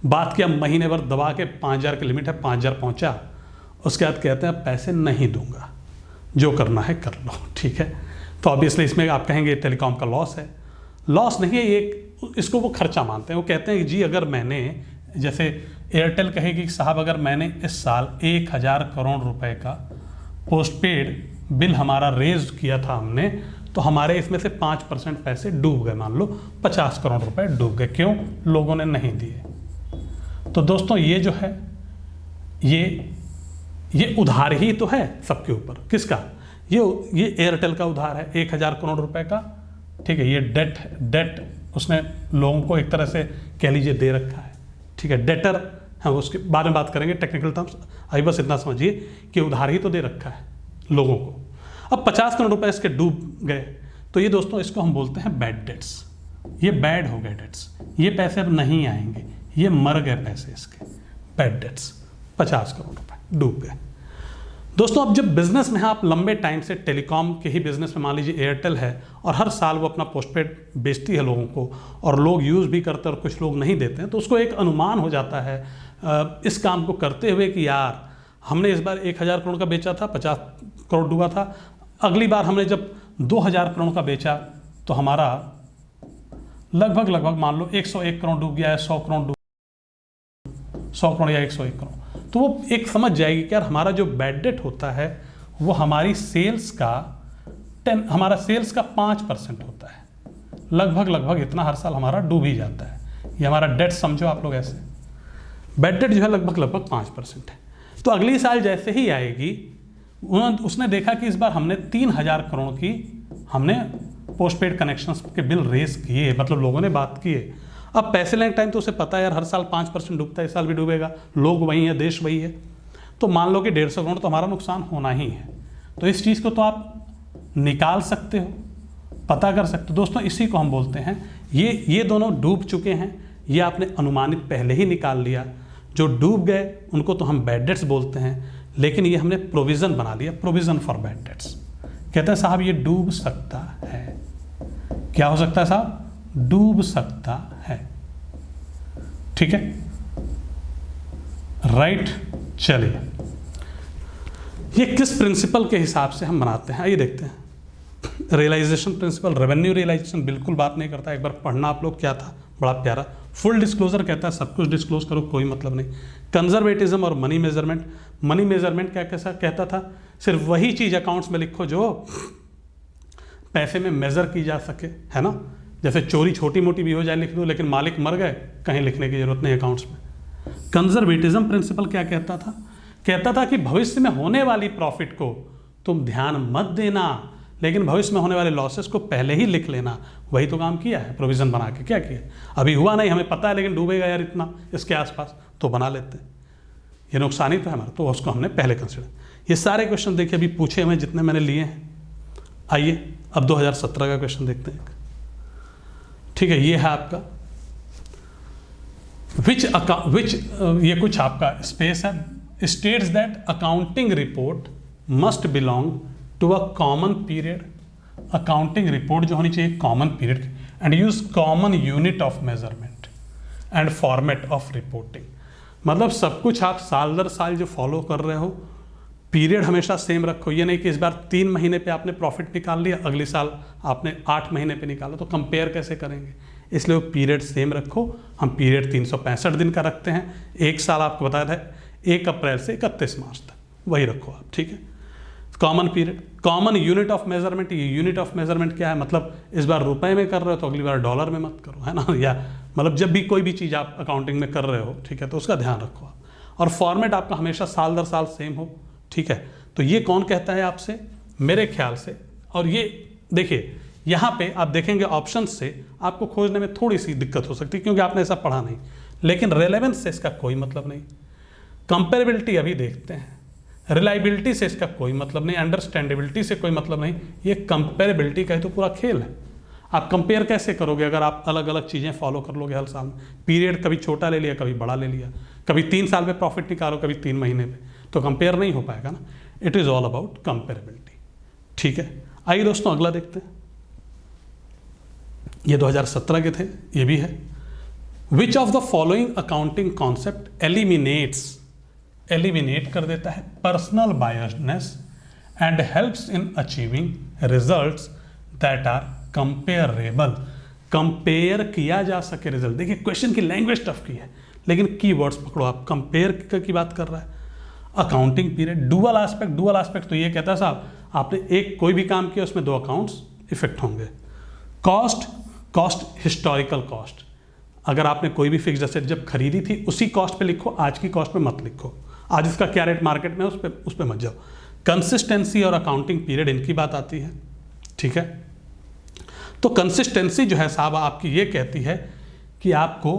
बात किया, महीने भर दबा के 5,000 की लिमिट है, 5,000 पहुंचा, उसके बाद कहते हैं पैसे नहीं दूंगा, जो करना है कर लो, ठीक है। तो ऑब्वियसली इसमें आप कहेंगे टेलीकॉम का लॉस है। लॉस नहीं है, एक इसको वो खर्चा मानते हैं। वो कहते हैं कि जी अगर मैंने, जैसे एयरटेल कहेगी कि साहब अगर मैंने इस साल 1,000 करोड़ रुपए का पोस्टपेड बिल हमारा रेज किया था हमने, तो हमारे इसमें से 5% पैसे डूब गए, मान लो 50 करोड़ रुपए डूब गए। क्यों? लोगों ने नहीं दिए। तो दोस्तों ये जो है, ये उधार ही तो है सबके ऊपर। किसका? ये एयरटेल का उधार है 1,000 करोड़ रुपए का, ठीक है। ये डेट उसने लोगों को एक तरह से कह लीजिए दे रखा है, ठीक है। डेटर, हाँ उसके बारे में बात करेंगे टेक्निकल टर्म्स, अभी बस इतना समझिए कि उधार ही तो दे रखा है लोगों को। अब 50 करोड़ रुपए इसके डूब गए, तो ये दोस्तों इसको हम बोलते हैं बैड डेट्स। ये बैड हो गए डेट्स, ये पैसे अब नहीं आएंगे, ये मर गए पैसे इसके, बैड डेट्स, 50 करोड़ रुपए डूब गए। दोस्तों अब जब बिजनेस में आप लंबे टाइम से, टेलीकॉम के ही बिजनेस में मान लीजिए एयरटेल है, और हर साल वो अपना पोस्टपेड बेचती है लोगों को, और लोग यूज़ भी करते हैं और कुछ लोग नहीं देते हैं, तो उसको एक अनुमान हो जाता है इस काम को करते हुए कि यार हमने इस बार 1,000 करोड़ का बेचा था, 50 करोड़ डूबा था, अगली बार हमने जब 2,000 करोड़ का बेचा तो हमारा लगभग मान लो 101 करोड़ डूब गया है, 100 करोड़ या 101 करोड़। तो वो एक समझ जाएगी कि यार हमारा जो बैड डेट होता है वो हमारी सेल्स का 5% होता है, लगभग इतना हर साल हमारा डूब ही जाता है। ये हमारा डेट समझो आप लोग ऐसे, बैड डेट जो है लगभग 5% है। तो अगली साल जैसे ही आएगी, उसने देखा कि इस बार हमने 3,000 करोड़ की हमने पोस्टपेड कनेक्शंस के बिल रेज किए, मतलब लोगों ने बात किए। अब पैसे लेने टाइम तो उसे पता है यार हर साल 5% डूबता है, इस साल भी डूबेगा, लोग वही है, देश वही है, तो मान लो कि 150 करोड़ तो हमारा नुकसान होना ही है। तो इस चीज़ को तो आप निकाल सकते हो, पता कर सकते हो। दोस्तों इसी को हम बोलते हैं, ये दोनों डूब चुके हैं, ये आपने अनुमानित पहले ही निकाल लिया। जो डूब गए उनको तो हम बैड डेट्स बोलते हैं, लेकिन ये हमने प्रोविज़न बना लिया, प्रोविज़न फॉर बैड डेट्स। कहते हैं साहब ये डूब सकता है। क्या हो सकता है साहब? डूब सकता है, ठीक है, राइट। चलिए ये किस प्रिंसिपल के हिसाब से हम बनाते हैं, आइए देखते हैं। रियलाइजेशन प्रिंसिपल, रेवेन्यू रियलाइजेशन बिल्कुल बात नहीं करता। एक बार पढ़ना आप लोग क्या था बड़ा प्यारा। फुल डिस्क्लोजर कहता है सब कुछ डिस्क्लोज करो, कोई मतलब नहीं। कंजर्वेटिज्म और मनी मेजरमेंट, मनी मेजरमेंट क्या कैसा कहता था, सिर्फ वही चीज़ अकाउंट्स में लिखो जो पैसे में मेजर की जा सके, है ना। जैसे चोरी छोटी मोटी भी हो जाए लिख दो, लेकिन मालिक मर गए कहीं लिखने की जरूरत नहीं अकाउंट्स में। कंजर्वेटिज्म प्रिंसिपल क्या कहता था, कहता था कि भविष्य में होने वाली प्रॉफिट को तुम ध्यान मत देना, लेकिन भविष्य में होने वाले लॉसेस को पहले ही लिख लेना। वही तो काम किया है प्रोविजन बना के, क्या किया, अभी हुआ नहीं हमें पता है, लेकिन डूबेगा यार इतना इसके आसपास, तो बना लेते हैं, ये नुकसान ही तो है हमारा, तो उसको हमने पहले कंसिडर। ये सारे क्वेश्चन देखिए अभी पूछे हुए जितने मैंने लिए हैं। आइए अब 2017 का क्वेश्चन देखते हैं। ठीक है, ये है आपका विच ये कुछ आपका स्पेस है, states that accounting report must belong to a common period. Accounting report जो होनी चाहिए common period and use common unit of measurement and format of reporting. मतलब सब कुछ आप साल दर साल जो फॉलो कर रहे हो, पीरियड हमेशा सेम रखो। ये नहीं कि इस बार 3 महीने पे आपने प्रॉफिट निकाल लिया, अगले साल आपने 8 महीने पे निकाला, तो कंपेयर कैसे करेंगे, इसलिए वो पीरियड सेम रखो। हम पीरियड 365 दिन का रखते हैं, एक साल आपको बताया था 1 अप्रैल से 31 मार्च तक, वही रखो आप, ठीक है। Common period, common unit of measurement, ये यूनिट ऑफ मेजरमेंट क्या है, मतलब इस बार रुपए में कर रहे हो तो अगली बार डॉलर में मत करो, है ना, या मतलब जब भी कोई भी चीज़ आप अकाउंटिंग में कर रहे हो, ठीक है, तो उसका ध्यान रखो आप। और फॉर्मेट आपका हमेशा साल दर साल सेम हो, ठीक है। तो ये कौन कहता है आपसे, मेरे ख्याल से। और ये देखिए यहाँ पे आप देखेंगे ऑप्शन से आपको खोजने में थोड़ी सी दिक्कत हो सकती है, क्योंकि आपने ऐसा पढ़ा नहीं, लेकिन रेलेवेंस से इसका कोई मतलब नहीं। कंपेरेबिलिटी अभी देखते हैं, रिलायबिलिटी से इसका कोई मतलब नहीं, अंडरस्टैंडेबिलिटी से कोई मतलब नहीं, ये कंपेरेबिलिटी का ही तो पूरा खेल है। आप कंपेयर कैसे करोगे अगर आप अलग अलग चीज़ें फॉलो कर लोगे हर साल में, पीरियड कभी छोटा ले लिया कभी बड़ा ले लिया, कभी 3 साल में प्रॉफिट निकालो कभी 3 महीने में, तो कंपेयर नहीं हो पाएगा ना। It is all about comparability, ठीक है। आइए दोस्तों अगला देखते हैं, ये 2017 के थे, ये भी है। Which of the following accounting concept eliminate कर देता है personal biasness and helps in achieving results that are comparable. Compare किया जा सके रिजल्ट। देखिए क्वेश्चन की लैंग्वेज टफ की है, लेकिन कीवर्ड्स पकड़ो आप, कंपेयर की बात कर रहा है। अकाउंटिंग पीरियड, डुअल एस्पेक्ट तो ये कहता है साहब आपने एक कोई भी काम किया उसमें 2 अकाउंट्स इफेक्ट होंगे। कॉस्ट हिस्टोरिकल कॉस्ट, अगर आपने कोई भी फिक्स्ड एसेट जब खरीदी थी उसी कॉस्ट पे लिखो, आज की कॉस्ट पे मत लिखो, आज इसका क्या रेट मार्केट में उस पे मत जाओ। कंसिस्टेंसी और अकाउंटिंग पीरियड इनकी बात आती है, ठीक है। तो कंसिस्टेंसी जो है साहब आपकी ये कहती है कि आपको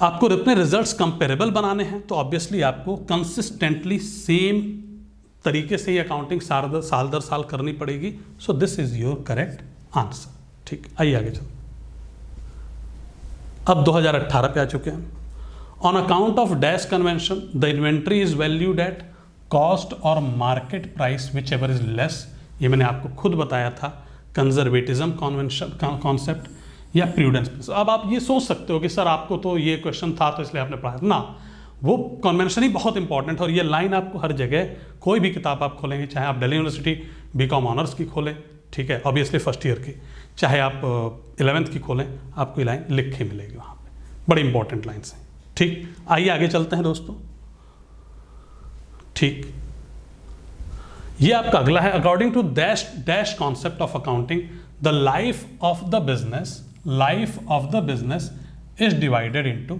अपने रिजल्ट्स कंपेरेबल बनाने हैं, तो ऑब्वियसली आपको कंसिस्टेंटली सेम तरीके से ही अकाउंटिंग साल दर साल करनी पड़ेगी। So this is your correct answer, ठीक। आइए आगे चलो, अब 2018 पे आ चुके हैं। On account of dash convention the inventory is valued at cost और market price whichever is less. ये मैंने आपको खुद बताया था, कंजर्वेटिज्म कॉन्वेंशन कॉन्सेप्ट या प्रूडेंस। अब आप ये सोच सकते हो कि सर आपको तो ये क्वेश्चन था तो इसलिए आपने पढ़ा ना, वो कन्वेंशन ही बहुत इंपॉर्टेंट है। और ये लाइन आपको हर जगह, कोई भी किताब आप खोलेंगे, चाहे आप दिल्ली यूनिवर्सिटी बीकॉम ऑनर्स की खोलें, ठीक है, ऑब्वियसली फर्स्ट ईयर की, चाहे आप 11th की खोलें, आपको ये लाइन लिख के मिलेगी वहाँ पे, बड़ी इंपॉर्टेंट लाइन्स हैं, ठीक। आइए आगे चलते हैं दोस्तों, ठीक। ये आपका अगला है, according to dash concept of accounting the life of the business is divided into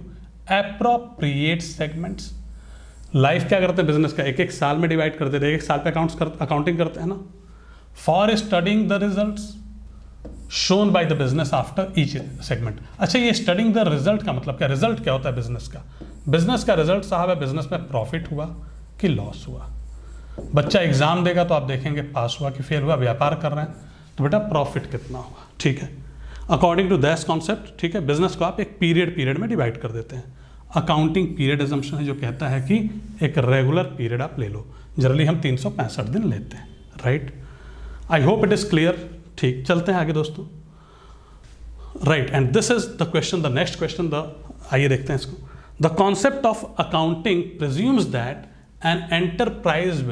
appropriate segments. Life क्या करते हैं बिजनेस का, एक साल में डिवाइड करते थे, एक साल पे अकाउंटिंग करते हैं ना। For studying the results shown by the business after each segment. अच्छा, ये स्टडिंग द रिजल्ट का मतलब क्या, रिजल्ट क्या होता है बिजनेस का? बिजनेस का रिजल्ट साहब है बिजनेस में प्रॉफिट हुआ कि लॉस हुआ। बच्चा एग्जाम देगा तो आप देखेंगे पास हुआ कि फेल हुआ, व्यापार कर रहे हैं तो बेटा प्रॉफिट कितना हुआ, ठीक है। अकॉर्डिंग टू दैट कॉन्सेप्ट, ठीक है, बिजनेस को आप एक पीरियड में डिवाइड कर देते हैं। अकाउंटिंग पीरियड एजम्पशन है जो कहता है कि एक रेगुलर पीरियड आप ले लो, जनरली हम 365 दिन लेते हैं, right. I hope it is clear, ठीक। चलते हैं आगे दोस्तों, right. And this is the question, the next question, आइए देखते हैं इसको। The concept of accounting presumes that an enterprise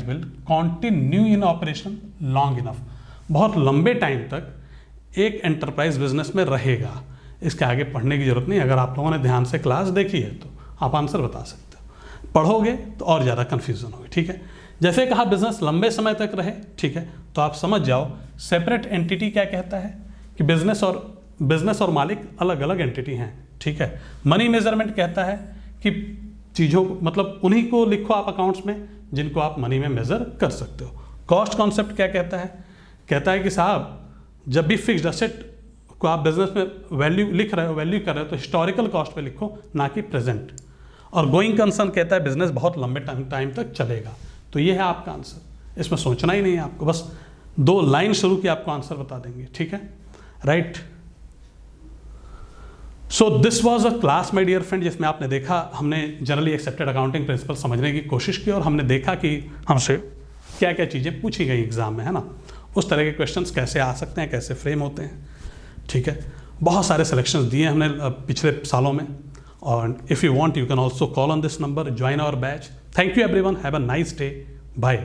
will continue in operation long enough. बहुत लंबे टाइम तक एक एंटरप्राइज बिजनेस में रहेगा। इसके आगे पढ़ने की जरूरत नहीं, अगर आप लोगों ने ध्यान से क्लास देखी है तो आप आंसर बता सकते हो, पढ़ोगे तो और ज़्यादा कन्फ्यूजन होगी। ठीक है, जैसे कहा बिजनेस लंबे समय तक रहे, ठीक है, तो आप समझ जाओ सेपरेट एंटिटी क्या कहता है कि बिजनेस और मालिक अलग अलग एंटिटी हैं। ठीक है, मनी मेजरमेंट कहता है कि चीज़ों मतलब उन्हीं को लिखो आप अकाउंट्स में जिनको आप मनी में मेजर कर सकते हो। कॉस्ट कॉन्सेप्ट क्या कहता है कि साहब जब भी फिक्स्ड एसेट को आप बिजनेस में वैल्यू लिख रहे हो, वैल्यू कर रहे हो, तो हिस्टोरिकल कॉस्ट पे लिखो, ना कि प्रेजेंट। और गोइंग कंसर्न कहता है बिजनेस बहुत लंबे टाइम तक चलेगा। तो ये है आपका आंसर, इसमें सोचना ही नहीं है आपको, बस 2 लाइन शुरू की आपको आंसर बता देंगे। ठीक है, right. So this was a class my dear friend, जिसमें आपने देखा हमने जनरली एक्सेप्टेड अकाउंटिंग प्रिंसिपल समझने की कोशिश की और हमने देखा कि हमसे क्या क्या चीज़ें पूछी गई एग्जाम में, है ना, उस तरह के क्वेश्चंस कैसे आ सकते हैं, कैसे फ्रेम होते हैं। ठीक है, बहुत सारे सिलेक्शंस दिए हमने पिछले सालों में, और if you want you can also call on this number, join our batch. Thank you everyone, have a nice day, bye.